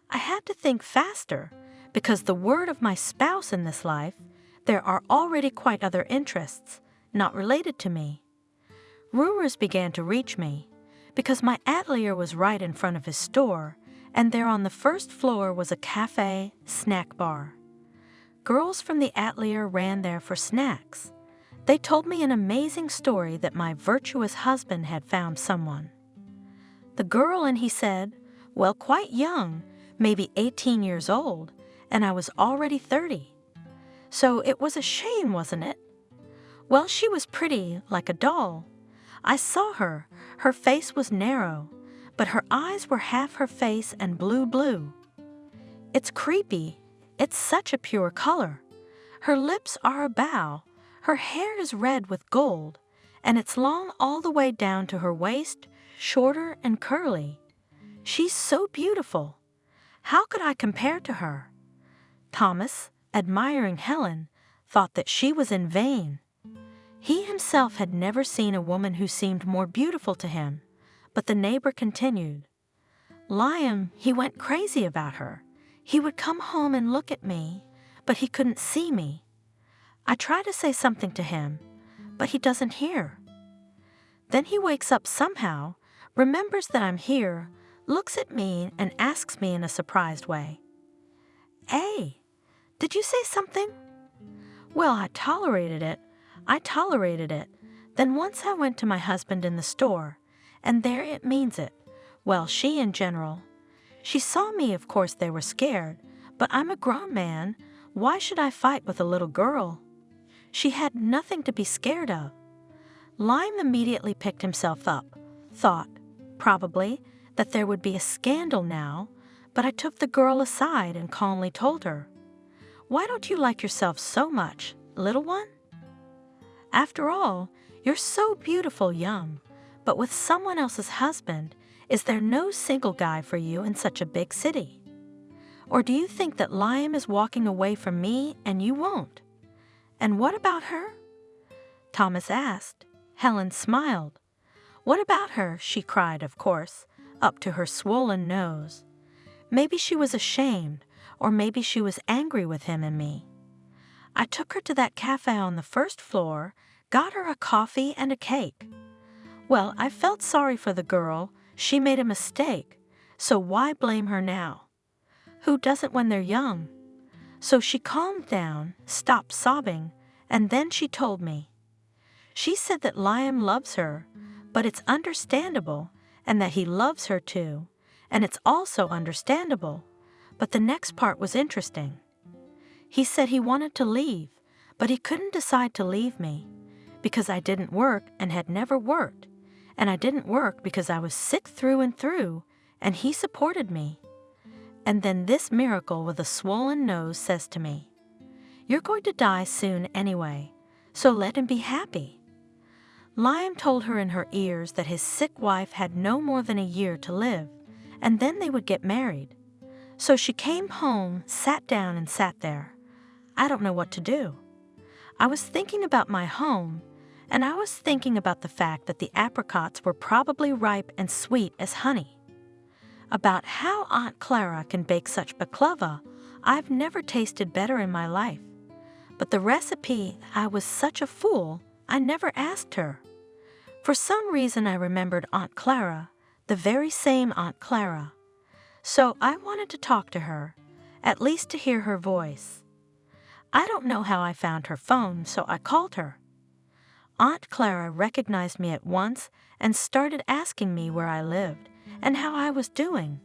B: I had to think faster, because the word of my spouse in this life, there are already quite other interests, not related to me. Rumors began to reach me, because my atelier was right in front of his store, and there on the first floor was a cafe, snack bar. Girls from the atelier ran there for snacks. They told me an amazing story that my virtuous husband had found someone. The girl, and he said, well, quite young, maybe 18 years old, and I was already 30. So it was a shame, wasn't it? Well, she was pretty, like a doll. I saw her. Her face was narrow, but her eyes were half her face and blue. It's creepy. It's such a pure color. Her lips are a bow. Her hair is red with gold, and it's long all the way down to her waist, shorter and curly. She's so beautiful. How could I compare to her? Thomas, admiring Helen, thought that she was in vain. He himself had never seen a woman who seemed more beautiful to him, but the neighbor continued. Liam, he went crazy about her. He would come home and look at me, but he couldn't see me. I try to say something to him, but he doesn't hear. Then he wakes up somehow, remembers that I'm here, looks at me and asks me in a surprised way, Hey, did you say something? Well, I tolerated it. Then once I went to my husband in the store, and there it means it. Well, she in general. She saw me, of course they were scared, but I'm a grown man. Why should I fight with a little girl? She had nothing to be scared of. Lime immediately picked himself up, thought, probably, that there would be a scandal now, but I took the girl aside and calmly told her, "Why don't you like yourself so much, little one? After all, you're so beautiful young, but with someone else's husband, is there no single guy for you in such a big city? Or do you think that Liam is walking away from me and you won't? And what about her?" Thomas asked. Helen smiled. "What about her?" she cried, of course, up to her swollen nose. Maybe she was ashamed, or maybe she was angry with him and me. I took her to that cafe on the first floor, got her a coffee and a cake. Well, I felt sorry for the girl. She made a mistake, so why blame her now? Who doesn't when they're young? So she calmed down, stopped sobbing, and then she told me. She said that Liam loves her, but it's understandable, and that he loves her too, and it's also understandable, but the next part was interesting. He said he wanted to leave, but he couldn't decide to leave me, because I didn't work and had never worked, and I didn't work because I was sick through and through, and he supported me. And then this miracle with a swollen nose says to me, "You're going to die soon anyway, so let him be happy." Liam told her in her ears that his sick wife had no more than a year to live, and then they would get married. So she came home, sat down and sat there. I don't know what to do. I was thinking about my home, and I was thinking about the fact that the apricots were probably ripe and sweet as honey. About how Aunt Clara can bake such baklava I've never tasted better in my life. But the recipe, I was such a fool, I never asked her. For some reason I remembered Aunt Clara, the very same Aunt Clara. So I wanted to talk to her, at least to hear her voice. I don't know how I found her phone, so I called her. Aunt Clara recognized me at once and started asking me where I lived and how I was doing.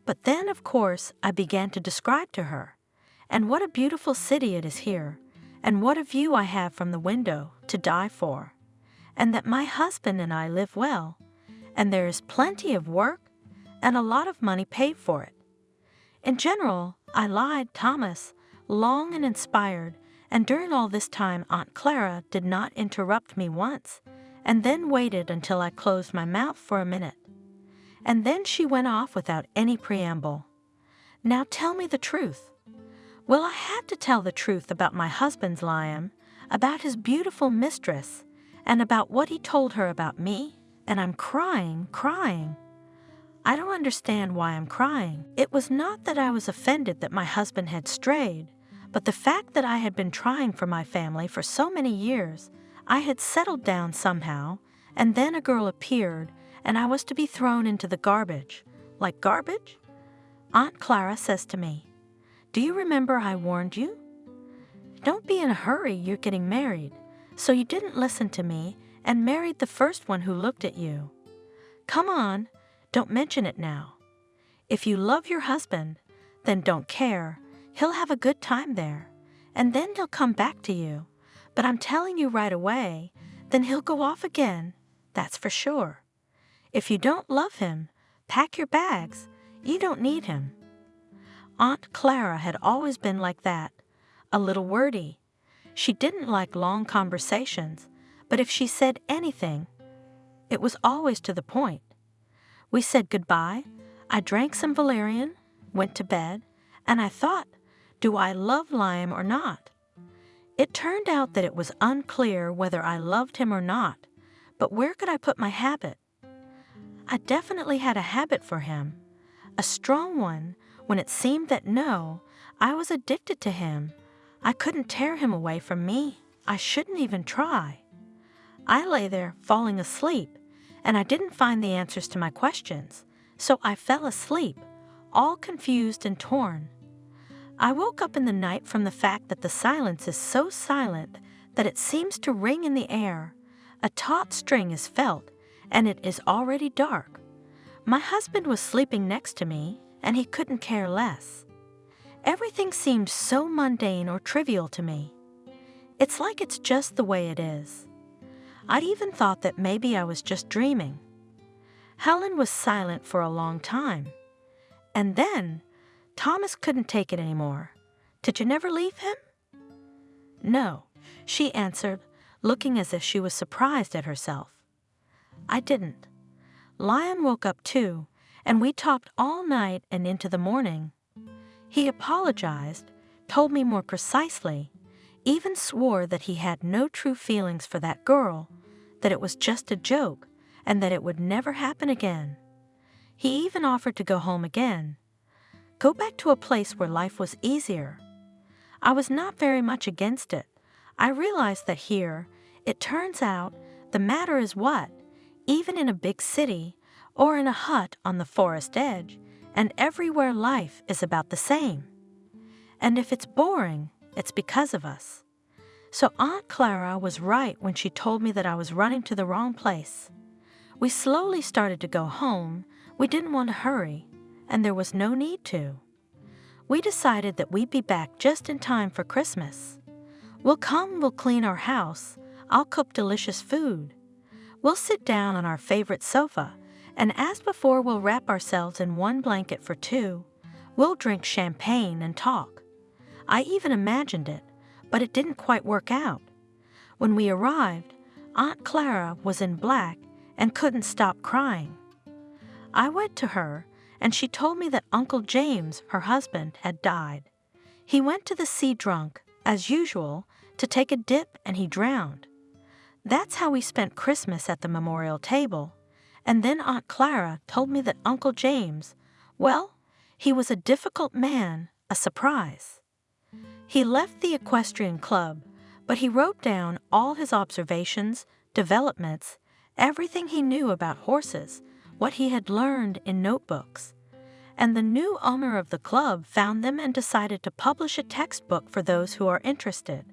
B: But then, of course, I began to describe to her, and what a beautiful city it is here, and what a view I have from the window to die for, and that my husband and I live well, and there is plenty of work and a lot of money paid for it. In general, I lied, Thomas, long and inspired, and during all this time Aunt Clara did not interrupt me once, and then waited until I closed my mouth for a minute. And then she went off without any preamble. "Now tell me the truth." Well, I had to tell the truth about my husband's Liam, about his beautiful mistress, and about what he told her about me, and I'm crying. I don't understand why I'm crying. It was not that I was offended that my husband had strayed, but the fact that I had been trying for my family for so many years, I had settled down somehow, and then a girl appeared, and I was to be thrown into the garbage. Like garbage? Aunt Clara says to me, "Do you remember I warned you? Don't be in a hurry, you're getting married. So you didn't listen to me and married the first one who looked at you. Come on, don't mention it now. If you love your husband, then don't care. He'll have a good time there, and then he'll come back to you. But I'm telling you right away, then he'll go off again, that's for sure. If you don't love him, pack your bags. You don't need him." Aunt Clara had always been like that, a little wordy. She didn't like long conversations, but if she said anything, it was always to the point. We said goodbye, I drank some valerian, went to bed, and I thought, do I love Liam or not? It turned out that it was unclear whether I loved him or not, but where could I put my habit? I definitely had a habit for him, a strong one, when it seemed that no, I was addicted to him. I couldn't tear him away from me. I shouldn't even try. I lay there falling asleep, and I didn't find the answers to my questions, so I fell asleep, all confused and torn. I woke up in the night from the fact that the silence is so silent that it seems to ring in the air. A taut string is felt, and it is already dark. My husband was sleeping next to me, and he couldn't care less. Everything seemed so mundane or trivial to me. It's like it's just the way it is. I'd even thought that maybe I was just dreaming. Helen was silent for a long time. And then, Thomas couldn't take it anymore. Did you never leave him? No, she answered, looking as if she was surprised at herself. I didn't. Lion woke up too, and we talked all night and into the morning. He apologized, told me more precisely, even swore that he had no true feelings for that girl, that it was just a joke, and that it would never happen again. He even offered to go home again, go back to a place where life was easier. I was not very much against it. I realized that here, it turns out, the matter is what, even in a big city, or in a hut on the forest edge, and everywhere life is about the same. And if it's boring, it's because of us. So Aunt Clara was right when she told me that I was running to the wrong place. We slowly started to go home. We didn't want to hurry, and there was no need to. We decided that we'd be back just in time for Christmas. We'll clean our house. I'll cook delicious food. We'll sit down on our favorite sofa, and as before, we'll wrap ourselves in one blanket for two. We'll drink champagne and talk. I even imagined it, but it didn't quite work out. When we arrived, Aunt Clara was in black and couldn't stop crying. I went to her, and she told me that Uncle James, her husband, had died. He went to the sea drunk, as usual, to take a dip, and he drowned. That's how we spent Christmas at the memorial table. And then Aunt Clara told me that Uncle James, well, he was a difficult man, a surprise. He left the equestrian club, but he wrote down all his observations, developments, everything he knew about horses, what he had learned in notebooks. And the new owner of the club found them and decided to publish a textbook for those who are interested.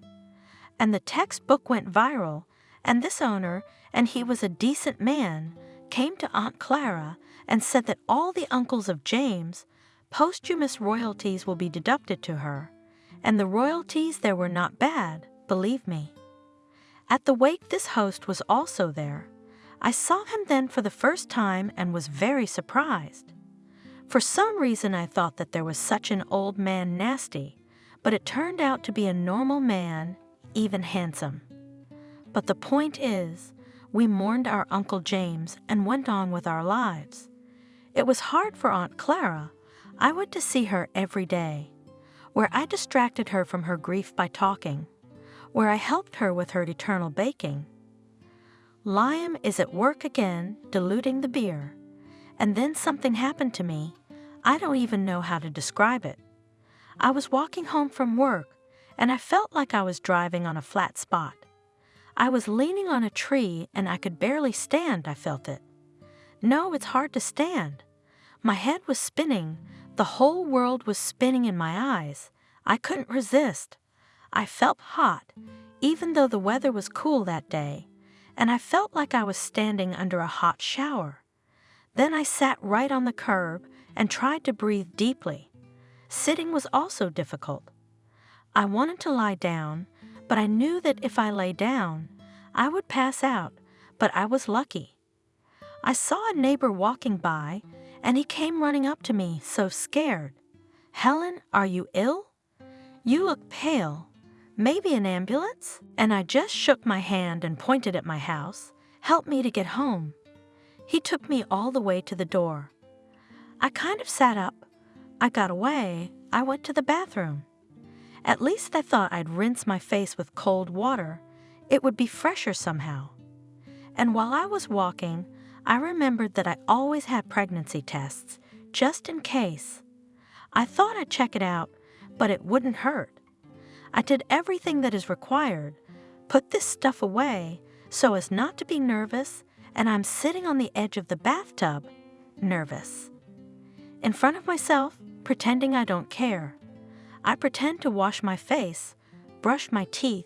B: And the textbook went viral, and this owner, and he was a decent man, came to Aunt Clara and said that all the uncles of James, posthumous royalties will be deducted to her, and the royalties there were not bad, believe me. At the wake this host was also there. I saw him then for the first time and was very surprised. For some reason I thought that there was such an old man nasty, but it turned out to be a normal man, even handsome. But the point is, we mourned our Uncle James and went on with our lives. It was hard for Aunt Clara. I went to see her every day, where I distracted her from her grief by talking, where I helped her with her eternal baking. Liam is at work again, diluting the beer, and then something happened to me. I don't even know how to describe it. I was walking home from work, and I felt like I was driving on a flat spot. I was leaning on a tree, and I could barely stand, I felt it. No, it's hard to stand. My head was spinning. The whole world was spinning in my eyes. I couldn't resist. I felt hot, even though the weather was cool that day, and I felt like I was standing under a hot shower. Then I sat right on the curb and tried to breathe deeply. Sitting was also difficult. I wanted to lie down, but I knew that if I lay down, I would pass out, but I was lucky. I saw a neighbor walking by, and he came running up to me, so scared. "Helen, are you ill? You look pale. Maybe an ambulance?" And I just shook my hand and pointed at my house. "Help me to get home." He took me all the way to the door. I kind of sat up. I got away. I went to the bathroom. At least I thought I'd rinse my face with cold water. It would be fresher somehow. And while I was walking, I remembered that I always had pregnancy tests, just in case. I thought I'd check it out, but it wouldn't hurt. I did everything that is required, put this stuff away so as not to be nervous, and I'm sitting on the edge of the bathtub, nervous. In front of myself, pretending I don't care. I pretend to wash my face, brush my teeth,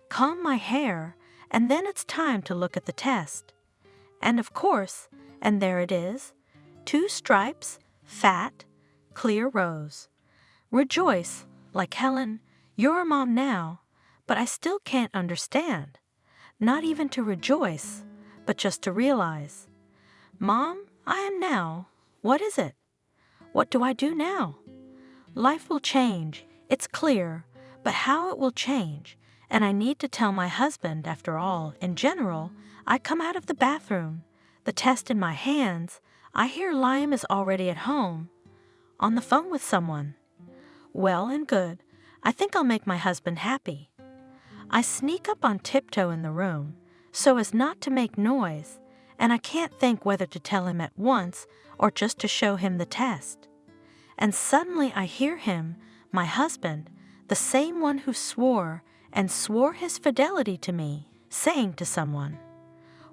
B: comb my hair, and then it's time to look at the test. And of course, and there it is, 2 stripes, fat, clear rows. Rejoice, like Helen, you're a mom now, but I still can't understand. not even to rejoice, but just to realize, Mom, I am now. What is it? What do I do now? Life will change, it's clear, but how it will change, and I need to tell my husband, after all, in general, I come out of the bathroom, the test in my hands, I hear Liam is already at home, on the phone with someone. Well and good, I think I'll make my husband happy. I sneak up on tiptoe in the room, so as not to make noise, and I can't think whether to tell him at once or just to show him the test. And suddenly I hear him, my husband, the same one who swore and swore his fidelity to me, saying to someone,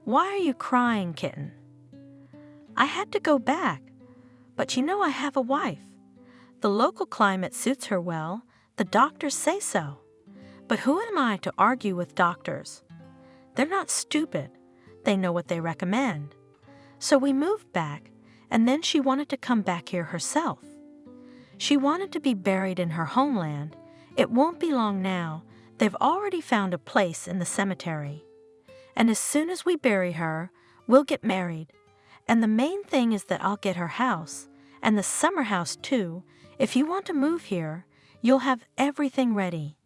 B: "Why are you crying, kitten?" I had to go back, but you know I have a wife. The local climate suits her well, the doctors say so. But who am I to argue with doctors? They're not stupid, they know what they recommend. So we moved back, and then she wanted to come back here herself. She wanted to be buried in her homeland. It won't be long now. They've already found a place in the cemetery. And as soon as we bury her, we'll get married. And the main thing is that I'll get her house, and the summer house too. If you want to move here, you'll have everything ready.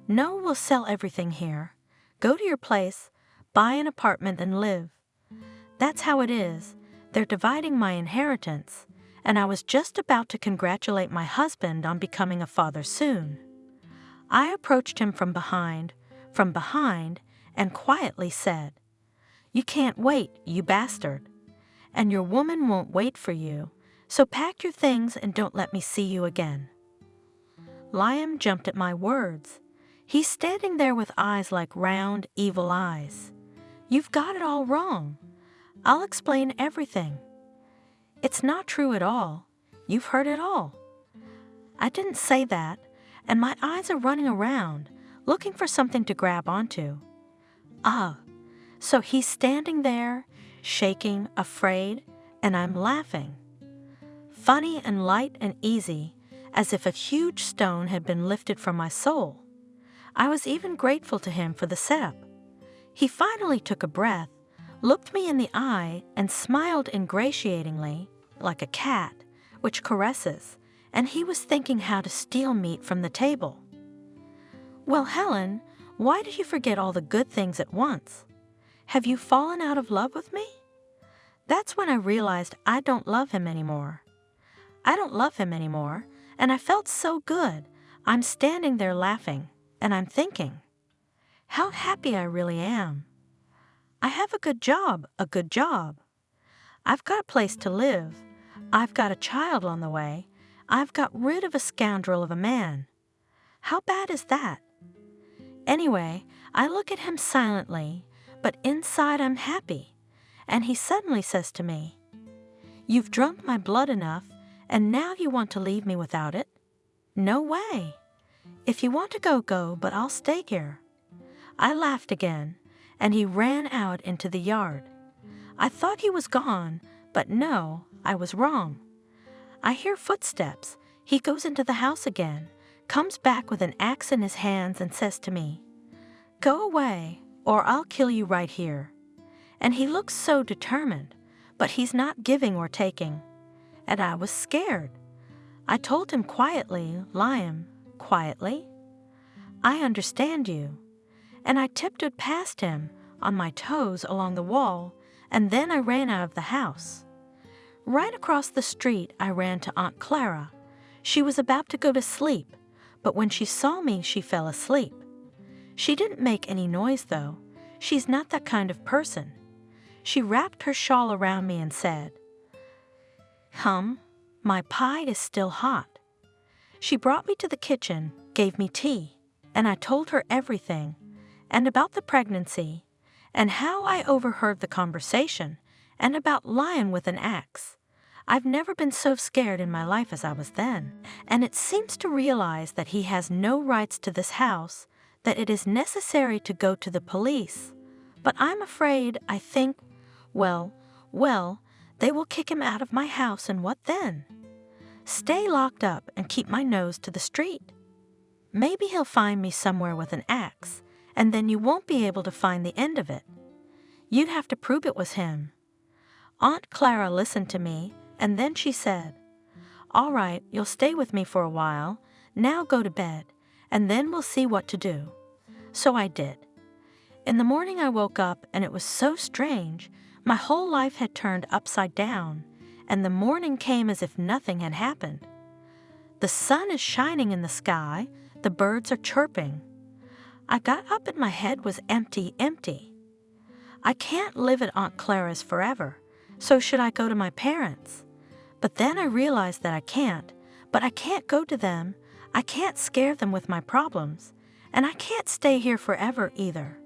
B: No, we'll sell everything here. Go to your place, buy an apartment and live. That's how it is. They're dividing my inheritance, and I was just about to congratulate my husband on becoming a father soon. I approached him from behind, and quietly said, "You can't wait, you bastard. And your woman won't wait for you, so pack your things and don't let me see you again." Liam jumped at my words. He's standing there with eyes like round, evil eyes. "You've got it all wrong. I'll explain everything." "It's not true at all. You've heard it all." I didn't say that, and my eyes are running around, looking for something to grab onto. So he's standing there, shaking, afraid, and I'm laughing. Funny and light and easy, as if a huge stone had been lifted from my soul. I was even grateful to him for the setup. He finally took a breath, looked me in the eye, and smiled ingratiatingly, like a cat, which caresses, and he was thinking how to steal meat from the table. "Well, Helen, why did you forget all the good things at once? Have you fallen out of love with me?" That's when I realized I don't love him anymore. I don't love him anymore, and I felt so good. I'm standing there laughing, and I'm thinking, how happy I really am. I have a good job. I've got a place to live. I've got a child on the way. I've got rid of a scoundrel of a man. How bad is that? Anyway, I look at him silently, but inside I'm happy, and he suddenly says to me, "You've drunk my blood enough, and now you want to leave me without it? No way. If you want to go, go, but I'll stay here." I laughed again, and he ran out into the yard. I thought he was gone, but no, I was wrong. I hear footsteps. He goes into the house again, comes back with an axe in his hands and says to me, "Go away, or I'll kill you right here." And he looks so determined, but he's not giving or taking. And I was scared. I told him quietly, Liam, quietly, "I understand you." And I tiptoed past him, on my toes along the wall, and then I ran out of the house. Right across the street, I ran to Aunt Clara. She was about to go to sleep, but when she saw me, she fell asleep. She didn't make any noise, though. She's not that kind of person. She wrapped her shawl around me and said, "My pie is still hot." She brought me to the kitchen, gave me tea, and I told her everything, and about the pregnancy, and how I overheard the conversation, and about Lion with an axe. I've never been so scared in my life as I was then, and it seems to realize that he has no rights to this house, that it is necessary to go to the police. But I'm afraid, I think, well, they will kick him out of my house, and what then? Stay locked up and keep my nose to the street. Maybe he'll find me somewhere with an axe, and then you won't be able to find the end of it. You'd have to prove it was him." Aunt Clara listened to me, and then she said, "All right, you'll stay with me for a while. Now go to bed, and then we'll see what to do." So I did. In the morning I woke up, and it was so strange. My whole life had turned upside down, and the morning came as if nothing had happened. The sun is shining in the sky, the birds are chirping. I got up and my head was empty. I can't live at Aunt Clara's forever, so should I go to my parents? But then I realized that I can't go to them, I can't scare them with my problems, and I can't stay here forever either.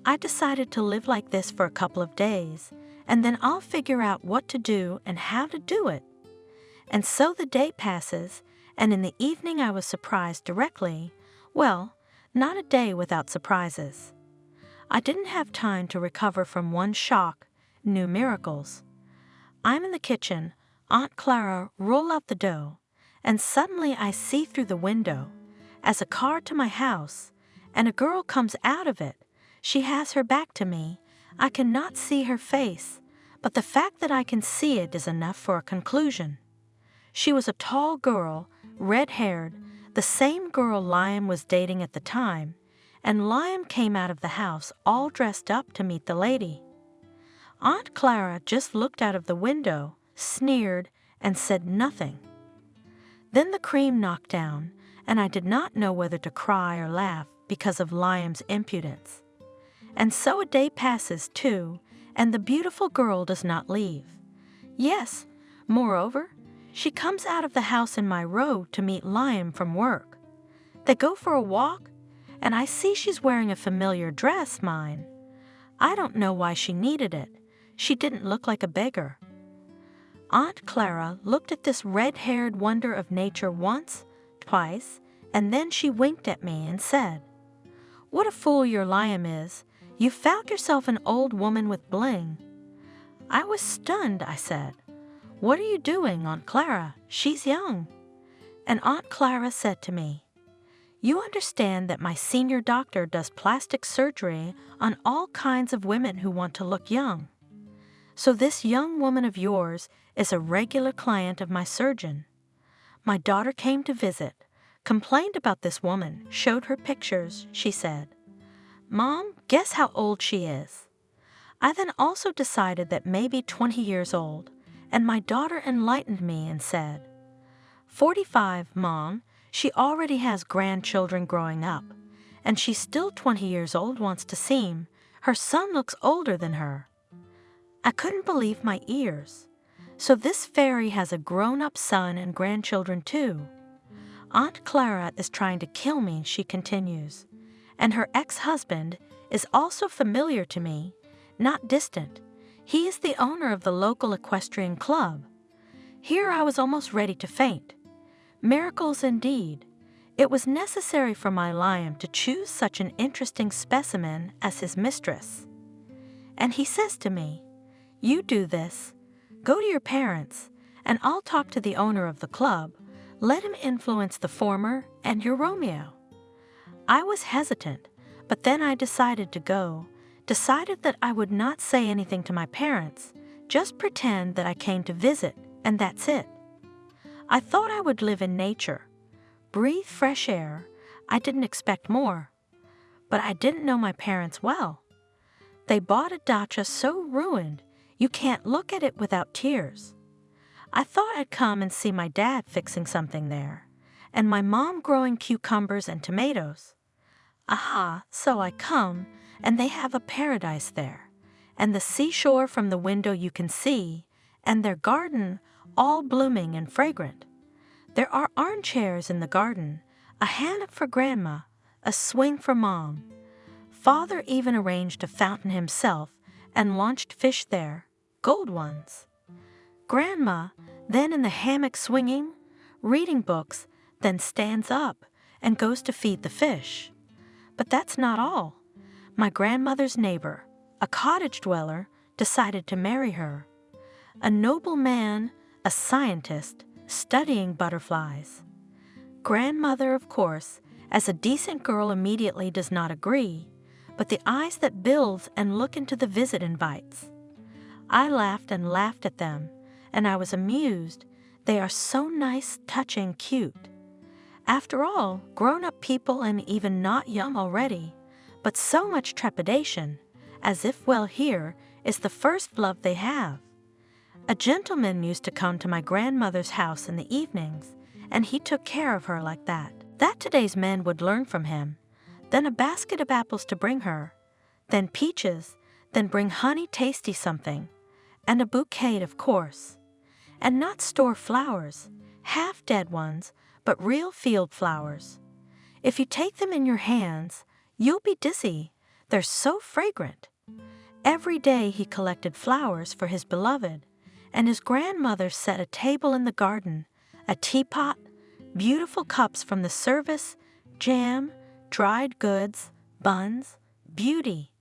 B: I decided to live like this for a couple of days, and then I'll figure out what to do and how to do it. And so the day passes, and in the evening I was surprised directly. Well, not a day without surprises. I didn't have time to recover from one shock, new miracles. I'm in the kitchen, Aunt Clara roll out the dough, and suddenly I see through the window, as a car to my house, and a girl comes out of it. She has her back to me. I cannot see her face, but the fact that I can see it is enough for a conclusion. She was a tall girl, red-haired, the same girl Liam was dating at the time, and Liam came out of the house all dressed up to meet the lady. Aunt Clara just looked out of the window, sneered, and said nothing. Then the cream knocked down, and I did not know whether to cry or laugh because of Liam's impudence. And so a day passes, too, and the beautiful girl does not leave. Yes, moreover, she comes out of the house in my road to meet Liam from work. They go for a walk, and I see she's wearing a familiar dress, mine. I don't know why she needed it. She didn't look like a beggar. Aunt Clara looked at this red-haired wonder of nature once, twice, and then she winked at me and said, "What a fool your Liam is. You found yourself an old woman with bling." I was stunned, I said. "What are you doing, Aunt Clara? She's young." And Aunt Clara said to me, "You understand that my senior doctor does plastic surgery on all kinds of women who want to look young. So this young woman of yours is a regular client of my surgeon. My daughter came to visit, complained about this woman, showed her pictures. She said, 'Mom, guess how old she is?' I then also decided that maybe 20 years old, and my daughter enlightened me and said, 45, Mom, she already has grandchildren growing up, and she's still 20 years old wants to seem. Her son looks older than her." I couldn't believe my ears. So this fairy has a grown-up son and grandchildren too. Aunt Clara is trying to kill me, she continues, and her ex-husband is also familiar to me, not distant. He is the owner of the local equestrian club. Here I was almost ready to faint. Miracles indeed. It was necessary for my Liam to choose such an interesting specimen as his mistress. And he says to me, "You do this. Go to your parents, and I'll talk to the owner of the club. Let him influence the former and your Romeo." I was hesitant, but then I decided to go, decided that I would not say anything to my parents, just pretend that I came to visit, and that's it. I thought I would live in nature, breathe fresh air. I didn't expect more. But I didn't know my parents well. They bought a dacha so ruined, you can't look at it without tears. I thought I'd come and see my dad fixing something there, and my mom growing cucumbers and tomatoes. Aha, so I come, and they have a paradise there, and the seashore from the window you can see, and their garden all blooming and fragrant. There are armchairs in the garden, a hammock for Grandma, a swing for Mom. Father even arranged a fountain himself and launched fish there, gold ones. Grandma, then in the hammock swinging, reading books, then stands up and goes to feed the fish. But that's not all. My grandmother's neighbor, a cottage dweller, decided to marry her. A noble man, a scientist, studying butterflies. Grandmother, of course, as a decent girl immediately does not agree, but the eyes that builds and look into the visit invites. I laughed and laughed at them, and I was amused. They are so nice, touching, cute. After all, grown-up people and even not young already, but so much trepidation, as if, well, here is the first love they have. A gentleman used to come to my grandmother's house in the evenings, and he took care of her like that. That today's men would learn from him. Then a basket of apples to bring her, then peaches, then bring honey tasty something, and a bouquet, of course. And not store flowers, half dead ones, but real field flowers. If you take them in your hands, you'll be dizzy. They're so fragrant. Every day he collected flowers for his beloved, and his grandmother set a table in the garden, a teapot, beautiful cups from the service, jam, dried goods, buns, beauty.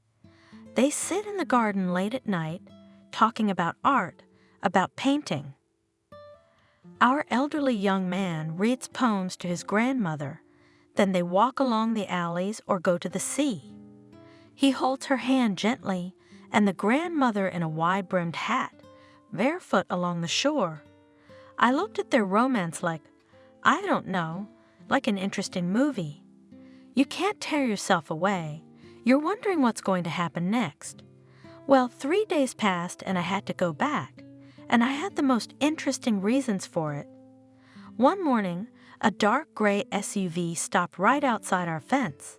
B: They sit in the garden late at night, talking about art, about painting. Our elderly young man reads poems to his grandmother, then they walk along the alleys or go to the sea. He holds her hand gently, and the grandmother in a wide-brimmed hat, barefoot along the shore. I looked at their romance like, I don't know, like an interesting movie. You can't tear yourself away. You're wondering what's going to happen next. Well, 3 days passed and I had to go back, and I had the most interesting reasons for it. One morning, a dark gray SUV stopped right outside our fence.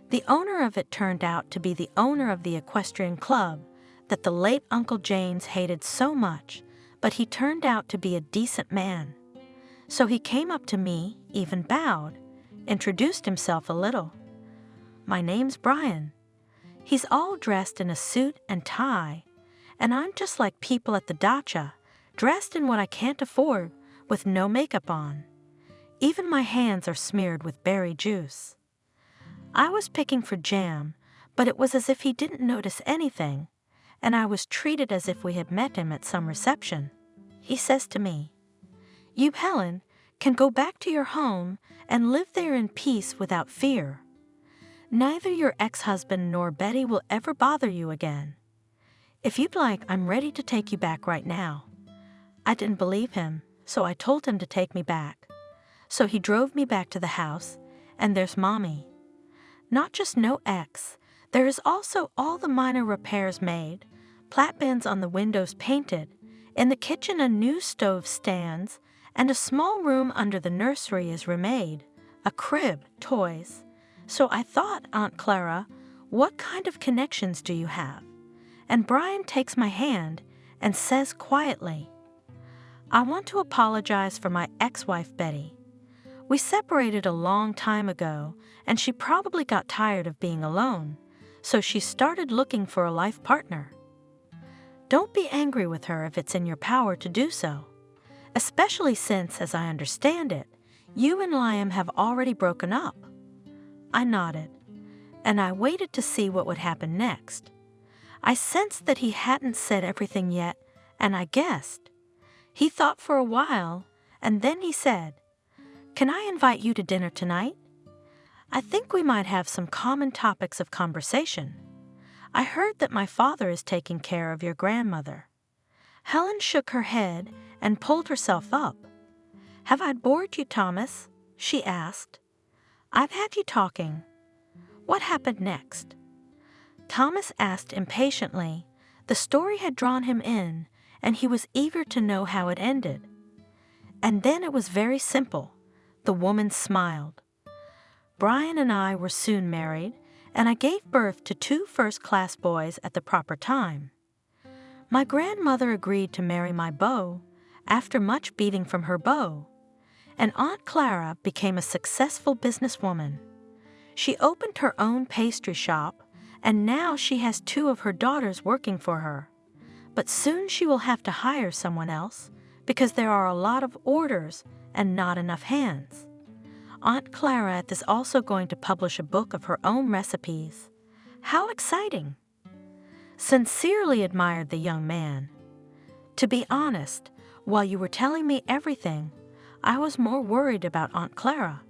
B: The owner of it turned out to be the owner of the equestrian club that the late Uncle James hated so much, but he turned out to be a decent man. So he came up to me, even bowed, introduced himself a little. My name's Brian. He's all dressed in a suit and tie, and I'm just like people at the dacha, dressed in what I can't afford, with no makeup on. Even my hands are smeared with berry juice. I was picking for jam, but it was as if he didn't notice anything, and I was treated as if we had met him at some reception. He says to me, "You, Helen, can go back to your home and live there in peace without fear. Neither your ex-husband nor Betty will ever bother you again. If you'd like, I'm ready to take you back right now." I didn't believe him, so I told him to take me back. So he drove me back to the house, and there's Mommy. Not just no ex, there is also all the minor repairs made, platbins on the windows painted, in the kitchen a new stove stands, and a small room under the nursery is remade, a crib, toys. So I thought, Aunt Clara, what kind of connections do you have? And Brian takes my hand and says quietly, "I want to apologize for my ex-wife Betty. We separated a long time ago, and she probably got tired of being alone, so she started looking for a life partner. Don't be angry with her if it's in your power to do so, especially since, as I understand it, you and Liam have already broken up." I nodded, and I waited to see what would happen next. I sensed that he hadn't said everything yet, and I guessed. He thought for a while, and then he said, "Can I invite you to dinner tonight? I think we might have some common topics of conversation. I heard that my father is taking care of your grandmother." Helen shook her head and pulled herself up. "Have I bored you, Thomas?" she asked. "I've had you talking. What happened next?" Thomas asked impatiently. The story had drawn him in, and he was eager to know how it ended. And then it was very simple. The woman smiled. Brian and I were soon married, and I gave birth to 2 first-class boys at the proper time. My grandmother agreed to marry my beau after much beating from her beau, and Aunt Clara became a successful businesswoman. She opened her own pastry shop, and now she has 2 of her daughters working for her. But soon she will have to hire someone else because there are a lot of orders and not enough hands. Aunt Clara is also going to publish a book of her own recipes. How exciting! Sincerely admired the young man. To be honest, while you were telling me everything, I was more worried about Aunt Clara.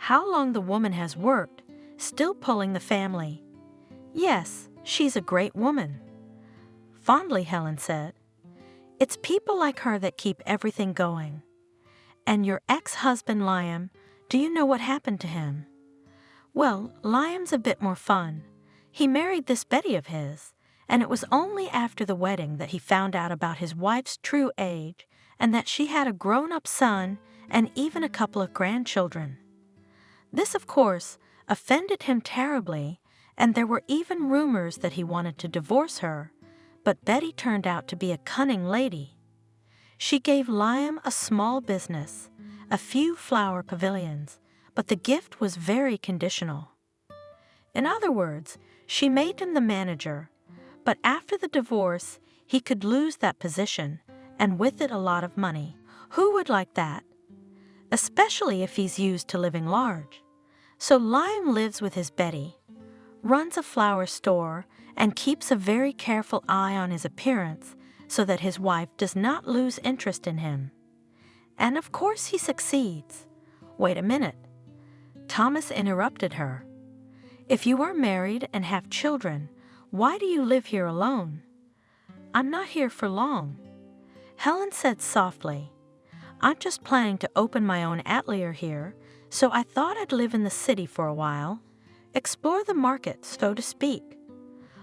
B: how long the woman has worked, still pulling the family. Yes, she's a great woman. Fondly, Helen said. It's people like her that keep everything going. And your ex-husband, Liam, do you know what happened to him? Well, Liam's a bit more fun. He married this Betty of his, and it was only after the wedding that he found out about his wife's true age and that she had a grown-up son and even a couple of grandchildren. This, of course, offended him terribly, and there were even rumors that he wanted to divorce her, but Betty turned out to be a cunning lady. She gave Liam a small business, a few flower pavilions, but the gift was very conditional. In other words, she made him the manager, but after the divorce, he could lose that position, and with it a lot of money. Who would like that? Especially if he's used to living large. So Liam lives with his Betty, runs a flower store, and keeps a very careful eye on his appearance so that his wife does not lose interest in him. And of course he succeeds. Wait a minute. Thomas interrupted her. If you are married and have children, why do you live here alone? I'm not here for long. Helen said softly. I'm just planning to open my own atelier here, so I thought I'd live in the city for a while, explore the market, so to speak.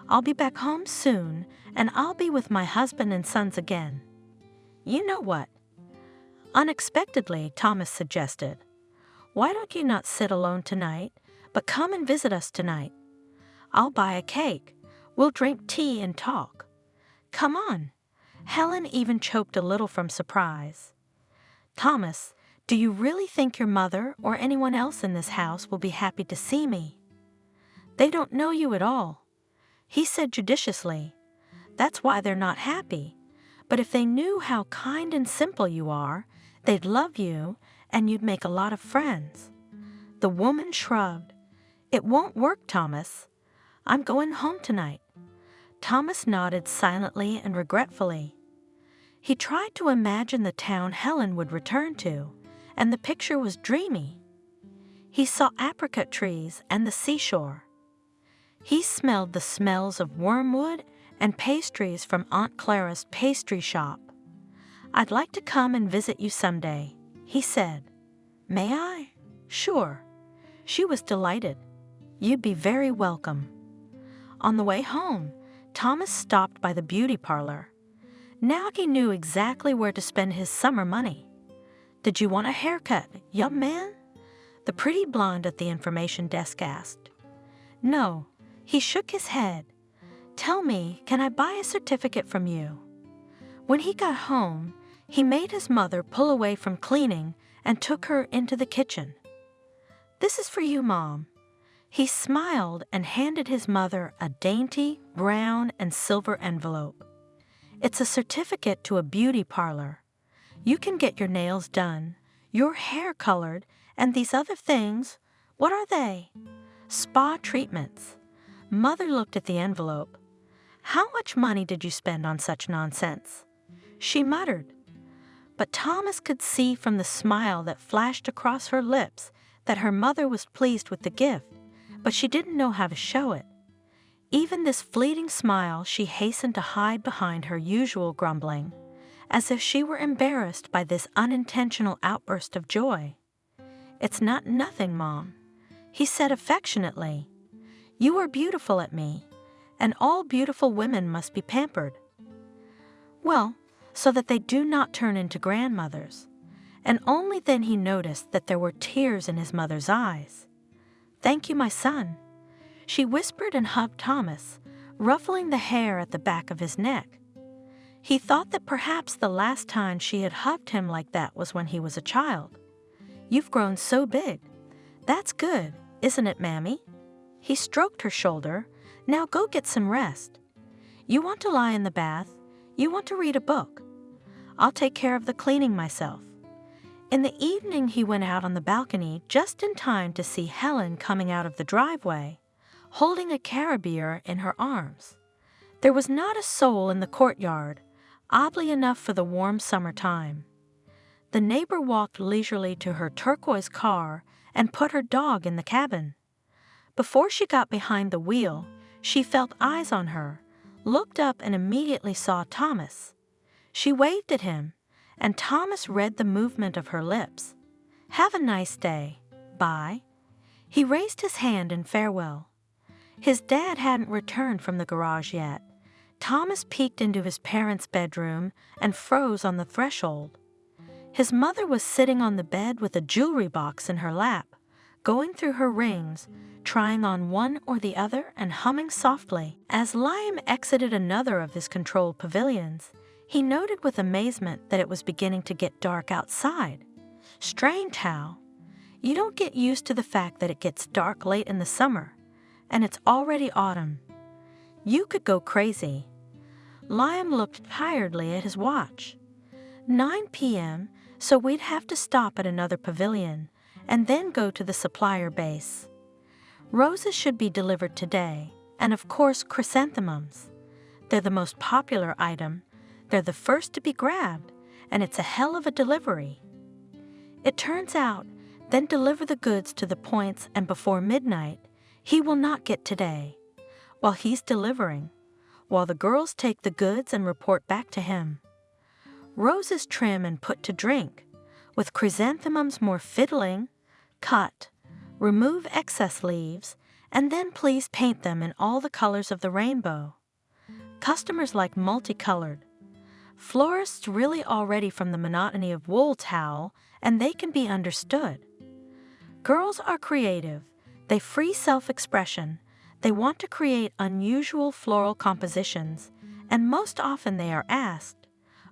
B: I'll be back home soon, and I'll be with my husband and sons again. You know what? Unexpectedly, Thomas suggested. Why don't you not sit alone tonight, but come and visit us tonight? I'll buy a cake. We'll drink tea and talk. Come on. Helen even choked a little from surprise. Thomas, do you really think your mother or anyone else in this house will be happy to see me? They don't know you at all. He said judiciously. That's why they're not happy. But if they knew how kind and simple you are, they'd love you and you'd make a lot of friends. The woman shrugged. It won't work, Thomas. I'm going home tonight. Thomas nodded silently and regretfully. He tried to imagine the town Helen would return to, and the picture was dreamy. He saw apricot trees and the seashore. He smelled the smells of wormwood and pastries from Aunt Clara's pastry shop. I'd like to come and visit you someday, he said. May I? Sure. She was delighted. You'd be very welcome. On the way home, Thomas stopped by the beauty parlor. Now he knew exactly where to spend his summer money. Did you want a haircut, young man? The pretty blonde at the information desk asked. No. He shook his head. Tell me, can I buy a certificate from you? When he got home, he made his mother pull away from cleaning and took her into the kitchen. This is for you, Mom. He smiled and handed his mother a dainty brown and silver envelope. It's a certificate to a beauty parlor. You can get your nails done, your hair colored, and these other things. What are they? Spa treatments. Mother looked at the envelope. How much money did you spend on such nonsense? She muttered. But Thomas could see from the smile that flashed across her lips that her mother was pleased with the gift, but she didn't know how to show it. Even this fleeting smile she hastened to hide behind her usual grumbling, as if she were embarrassed by this unintentional outburst of joy. It's not nothing, Mom, he said affectionately. You are beautiful at me, and all beautiful women must be pampered. Well, so that they do not turn into grandmothers. And only then he noticed that there were tears in his mother's eyes. Thank you, my son. She whispered and hugged Thomas, ruffling the hair at the back of his neck. He thought that perhaps the last time she had hugged him like that was when he was a child. You've grown so big. That's good, isn't it, Mammy? He stroked her shoulder. Now go get some rest. You want to lie in the bath? You want to read a book? I'll take care of the cleaning myself. In the evening he went out on the balcony just in time to see Helen coming out of the driveway, holding a carabier in her arms. There was not a soul in the courtyard, oddly enough for the warm summer time. The neighbor walked leisurely to her turquoise car and put her dog in the cabin. Before she got behind the wheel, she felt eyes on her, looked up and immediately saw Thomas. She waved at him, and Thomas read the movement of her lips. "Have a nice day. Bye." He raised his hand in farewell. His dad hadn't returned from the garage yet. Thomas peeked into his parents' bedroom and froze on the threshold. His mother was sitting on the bed with a jewelry box in her lap, going through her rings, trying on one or the other and humming softly. As Liam exited another of his controlled pavilions, he noted with amazement that it was beginning to get dark outside. Strange how. You don't get used to the fact that it gets dark late in the summer, and it's already autumn. You could go crazy. Liam looked tiredly at his watch. 9 p.m., so we'd have to stop at another pavilion and then go to the supplier base. Roses should be delivered today, and of course chrysanthemums. They're the most popular item. They're the first to be grabbed, and it's a hell of a delivery. It turns out, then deliver the goods to the points, and before midnight, he will not get today. While he's delivering, while the girls take the goods and report back to him. Roses trim and put to drink, with chrysanthemums more fiddling, cut, remove excess leaves, and then please paint them in all the colors of the rainbow. Customers like multicolored. Florists really are ready from the monotony of wool towel, and they can be understood. Girls are creative. They free self-expression. They want to create unusual floral compositions, and most often they are asked,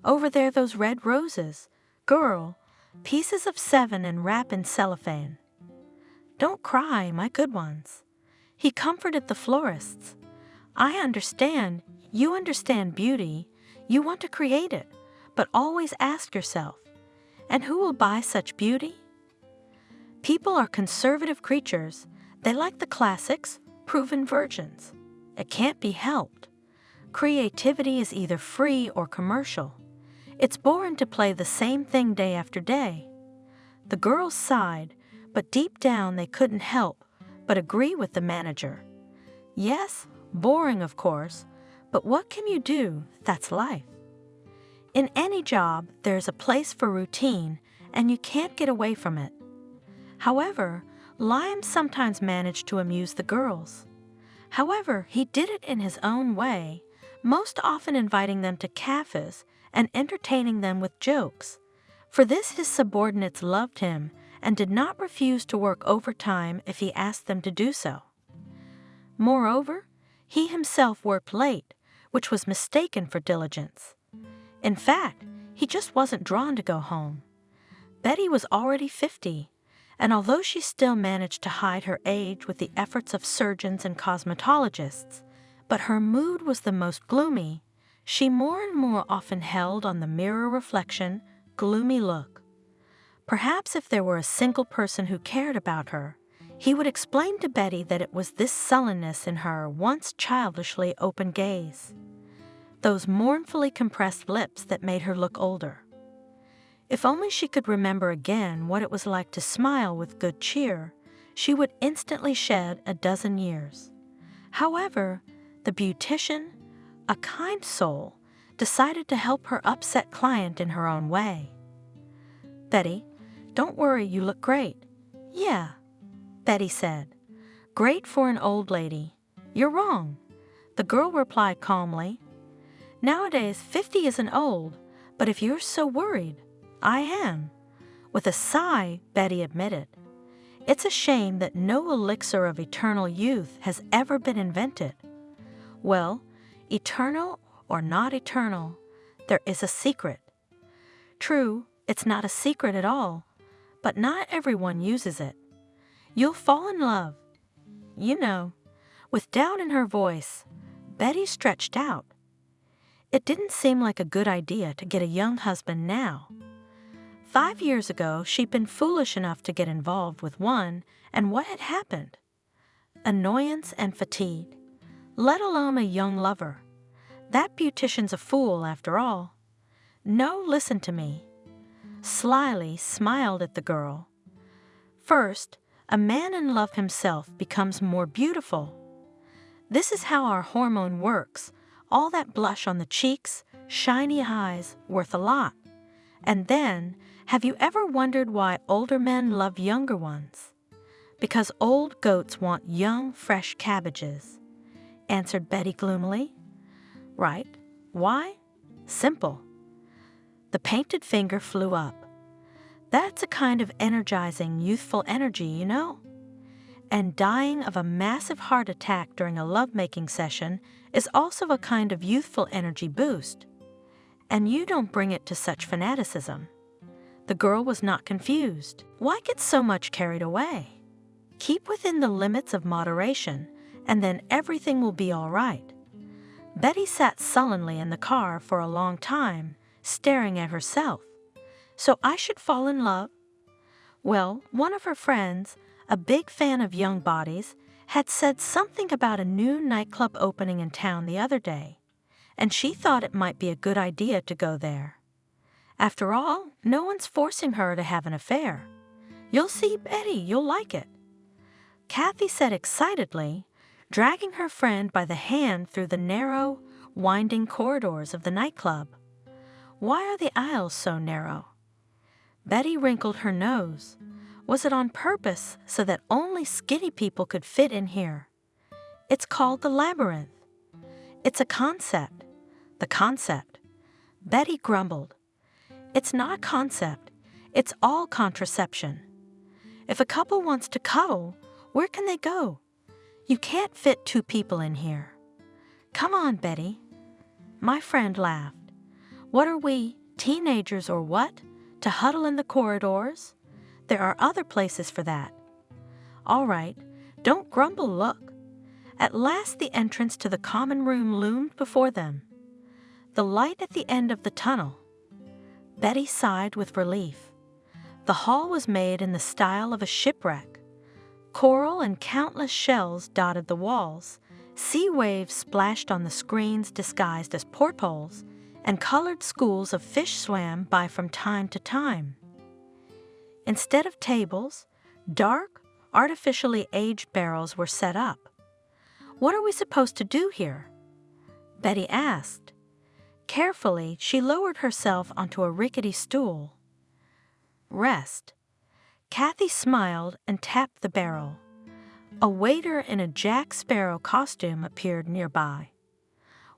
B: "Over there those red roses, girl, pieces of 7 and wrap in cellophane." "Don't cry, my good ones." He comforted the florists. "I understand, you understand beauty, you want to create it, but always ask yourself, and who will buy such beauty?" People are conservative creatures. They like the classics, proven virgins. It can't be helped. Creativity is either free or commercial. It's boring to play the same thing day after day. The girls sighed, but deep down they couldn't help but agree with the manager. Yes, boring of course, but what can you do? That's life. In any job, there's a place for routine, and you can't get away from it. However, Liam sometimes managed to amuse the girls. However, he did it in his own way, most often inviting them to cafes and entertaining them with jokes. For this his subordinates loved him and did not refuse to work overtime if he asked them to do so. Moreover, he himself worked late, which was mistaken for diligence. In fact, he just wasn't drawn to go home. Betty was already 50, and although she still managed to hide her age with the efforts of surgeons and cosmetologists, but her mood was the most gloomy, she more and more often held on the mirror reflection, gloomy look. Perhaps if there were a single person who cared about her, he would explain to Betty that it was this sullenness in her once childishly open gaze, those mournfully compressed lips that made her look older. If only she could remember again what it was like to smile with good cheer, she would instantly shed a dozen years. However, the beautician, a kind soul, decided to help her upset client in her own way. "Betty, don't worry, you look great." "Yeah," Betty said. "Great for an old lady." "You're wrong," the girl replied calmly. "Nowadays, 50 isn't old, but if you're so worried, I am." With a sigh, Betty admitted, "It's a shame that no elixir of eternal youth has ever been invented." "Well, eternal or not eternal, there is a secret." "True, it's not a secret at all, but not everyone uses it. You'll fall in love. You know." With doubt in her voice, Betty stretched out. It didn't seem like a good idea to get a young husband now. 5 years ago, she'd been foolish enough to get involved with one, and what had happened? Annoyance and fatigue, let alone a young lover. That beautician's a fool, after all. "No, listen to me." Slyly smiled at the girl. "First, a man in love himself becomes more beautiful. This is how our hormone works. All that blush on the cheeks, shiny eyes, worth a lot. And then, have you ever wondered why older men love younger ones? Because old goats want young, fresh cabbages, answered Betty gloomily. Right. Why? Simple. The painted finger flew up. That's a kind of energizing, youthful energy, you know? And dying of a massive heart attack during a lovemaking session is also a kind of youthful energy boost. And you don't bring it to such fanaticism. The girl was not confused. Why get so much carried away? Keep within the limits of moderation, and then everything will be all right. Betty sat sullenly in the car for a long time, staring at herself. So I should fall in love? Well, one of her friends, a big fan of young bodies, had said something about a new nightclub opening in town the other day, and she thought it might be a good idea to go there. After all, no one's forcing her to have an affair. You'll see, Betty, you'll like it. Kathy said excitedly, dragging her friend by the hand through the narrow, winding corridors of the nightclub. Why are the aisles so narrow? Betty wrinkled her nose. Was it on purpose so that only skinny people could fit in here? It's called the labyrinth. It's a concept. The concept. Betty grumbled. It's not a concept. It's all contraception. If a couple wants to cuddle, where can they go? You can't fit two people in here. Come on, Betty. My friend laughed. What are we, teenagers or what, to huddle in the corridors? There are other places for that. All right, don't grumble, look. At last the entrance to the common room loomed before them. The light at the end of the tunnel. Betty sighed with relief. The hall was made in the style of a shipwreck. Coral and countless shells dotted the walls. Sea waves splashed on the screens disguised as portholes, and colored schools of fish swam by from time to time. Instead of tables, dark, artificially aged barrels were set up. What are we supposed to do here? Betty asked. Carefully, she lowered herself onto a rickety stool. Rest. Kathy smiled and tapped the barrel. A waiter in a Jack Sparrow costume appeared nearby.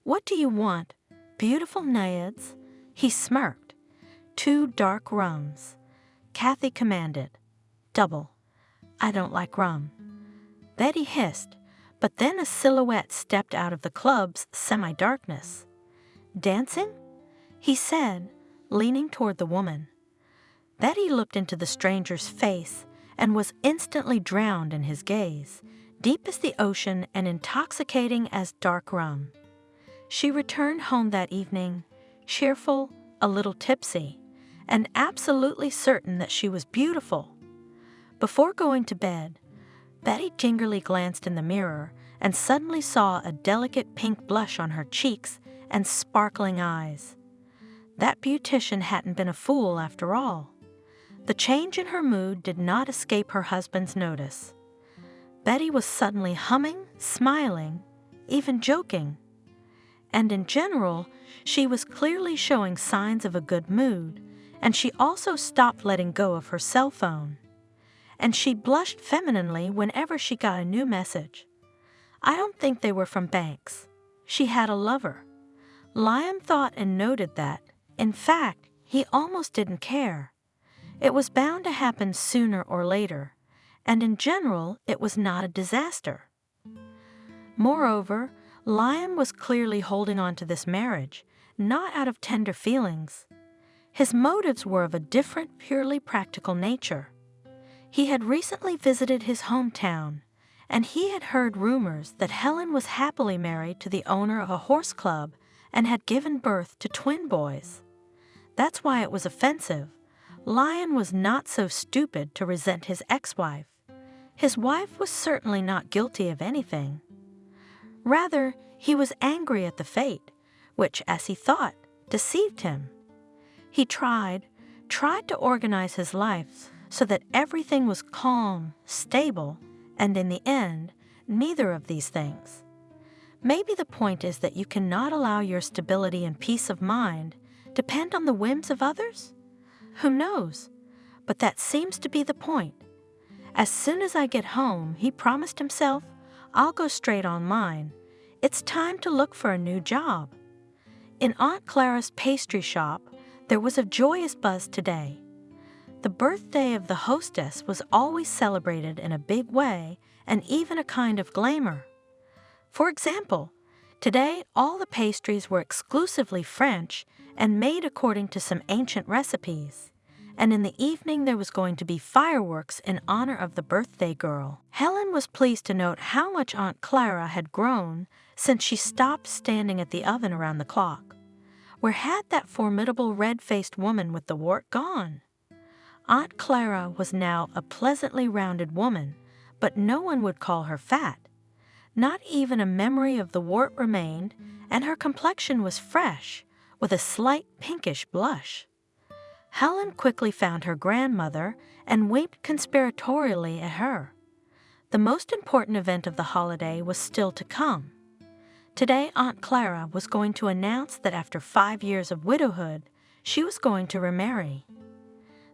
B: What do you want? Beautiful naiads? He smirked. 2 dark rums. Kathy commanded. Double. I don't like rum. Betty hissed, but then a silhouette stepped out of the club's semi-darkness. Dancing? He said, leaning toward the woman. Betty looked into the stranger's face and was instantly drowned in his gaze, deep as the ocean and intoxicating as dark rum. She returned home that evening, cheerful, a little tipsy, and absolutely certain that she was beautiful. Before going to bed, Betty gingerly glanced in the mirror and suddenly saw a delicate pink blush on her cheeks and sparkling eyes. That beautician hadn't been a fool after all. The change in her mood did not escape her husband's notice. Betty was suddenly humming, smiling, even joking. And in general, she was clearly showing signs of a good mood, and she also stopped letting go of her cell phone. And she blushed femininely whenever she got a new message. I don't think they were from Banks. She had a lover. Liam thought and noted that, in fact, he almost didn't care. It was bound to happen sooner or later, and in general, it was not a disaster. Moreover, Liam was clearly holding on to this marriage, not out of tender feelings. His motives were of a different, purely practical nature. He had recently visited his hometown, and he had heard rumors that Helen was happily married to the owner of a horse club and had given birth to twin boys. That's why it was offensive. Lion was not so stupid to resent his ex-wife. His wife was certainly not guilty of anything. Rather, he was angry at the fate, which, as he thought, deceived him. He tried to organize his life so that everything was calm, stable, and in the end, neither of these things. Maybe the point is that you cannot allow your stability and peace of mind depend on the whims of others? Who knows? But that seems to be the point. As soon as I get home, he promised himself, I'll go straight on mine. It's time to look for a new job. In Aunt Clara's pastry shop, there was a joyous buzz today. The birthday of the hostess was always celebrated in a big way and even a kind of glamour. For example, today all the pastries were exclusively French and made according to some ancient recipes. And in the evening there was going to be fireworks in honor of the birthday girl. Helen was pleased to note how much Aunt Clara had grown since she stopped standing at the oven around the clock. Where had that formidable red-faced woman with the wart gone? Aunt Clara was now a pleasantly rounded woman, but no one would call her fat. Not even a memory of the wart remained, and her complexion was fresh, with a slight pinkish blush. Helen quickly found her grandmother and winked conspiratorially at her. The most important event of the holiday was still to come. Today, Aunt Clara was going to announce that after 5 years of widowhood, she was going to remarry.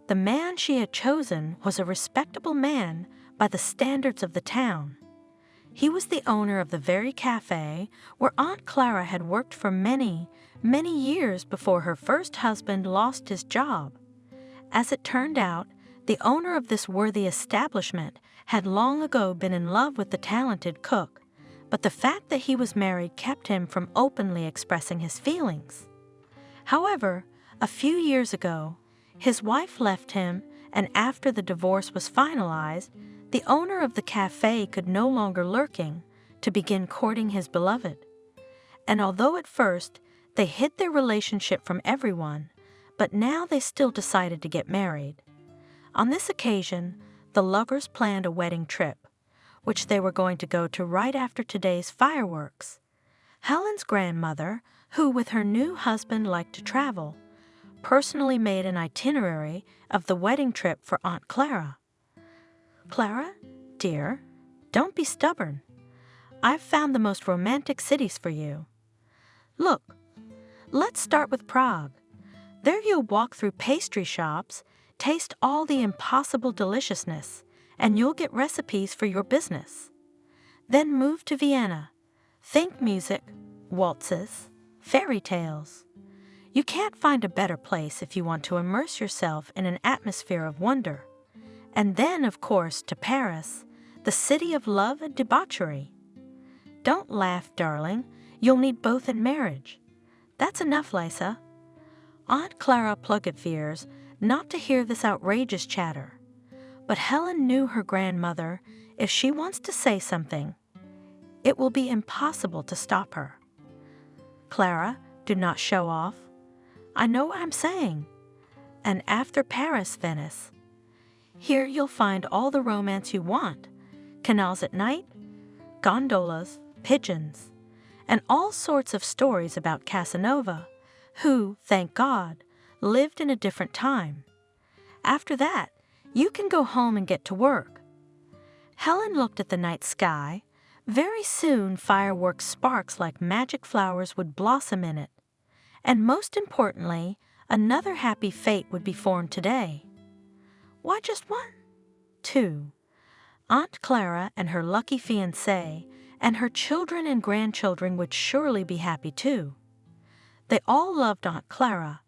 B: The man she had chosen was a respectable man by the standards of the town. He was the owner of the very cafe where Aunt Clara had worked for many, many years before her first husband lost his job. As it turned out, the owner of this worthy establishment had long ago been in love with the talented cook, but the fact that he was married kept him from openly expressing his feelings. However, a few years ago, his wife left him, and after the divorce was finalized, the owner of the cafe could no longer lurking to begin courting his beloved. And although at first they hid their relationship from everyone, but now they still decided to get married. On this occasion, the lovers planned a wedding trip, which they were going to go to right after today's fireworks. Helen's grandmother, who with her new husband liked to travel, personally made an itinerary of the wedding trip for Aunt Clara. Clara, dear, don't be stubborn. I've found the most romantic cities for you. Look, let's start with Prague. There you'll walk through pastry shops, taste all the impossible deliciousness, and you'll get recipes for your business. Then move to Vienna. Think music, waltzes, fairy tales. You can't find a better place if you want to immerse yourself in an atmosphere of wonder. And then, of course, to Paris, the city of love and debauchery. Don't laugh, darling. You'll need both in marriage. That's enough, Lisa. Aunt Clara Plunkett fears not to hear this outrageous chatter. But Helen knew her grandmother. If she wants to say something, it will be impossible to stop her. Clara, do not show off. I know what I'm saying. And after Paris, Venice. Here you'll find all the romance you want. Canals at night, gondolas, pigeons, and all sorts of stories about Casanova, who, thank God, lived in a different time. After that, you can go home and get to work. Helen looked at the night sky. Very soon fireworks sparks like magic flowers would blossom in it. And most importantly, another happy fate would be formed today. Why just one? 2. Aunt Clara and her lucky fiancé and her children and grandchildren would surely be happy too. They all loved Aunt Clara,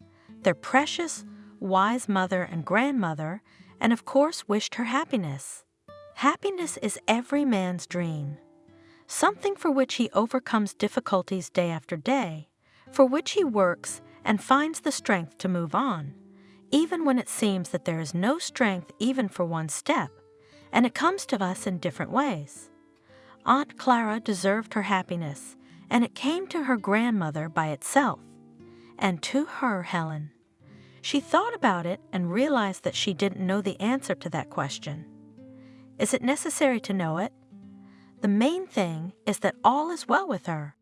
B: their precious, wise mother and grandmother, and of course wished her happiness. Happiness is every man's dream, something for which he overcomes difficulties day after day, for which he works and finds the strength to move on, even when it seems that there is no strength even for one step, and it comes to us in different ways. Aunt Clara deserved her happiness, and it came to her grandmother by itself, and to her, Helen. She thought about it and realized that she didn't know the answer to that question. Is it necessary to know it? The main thing is that all is well with her,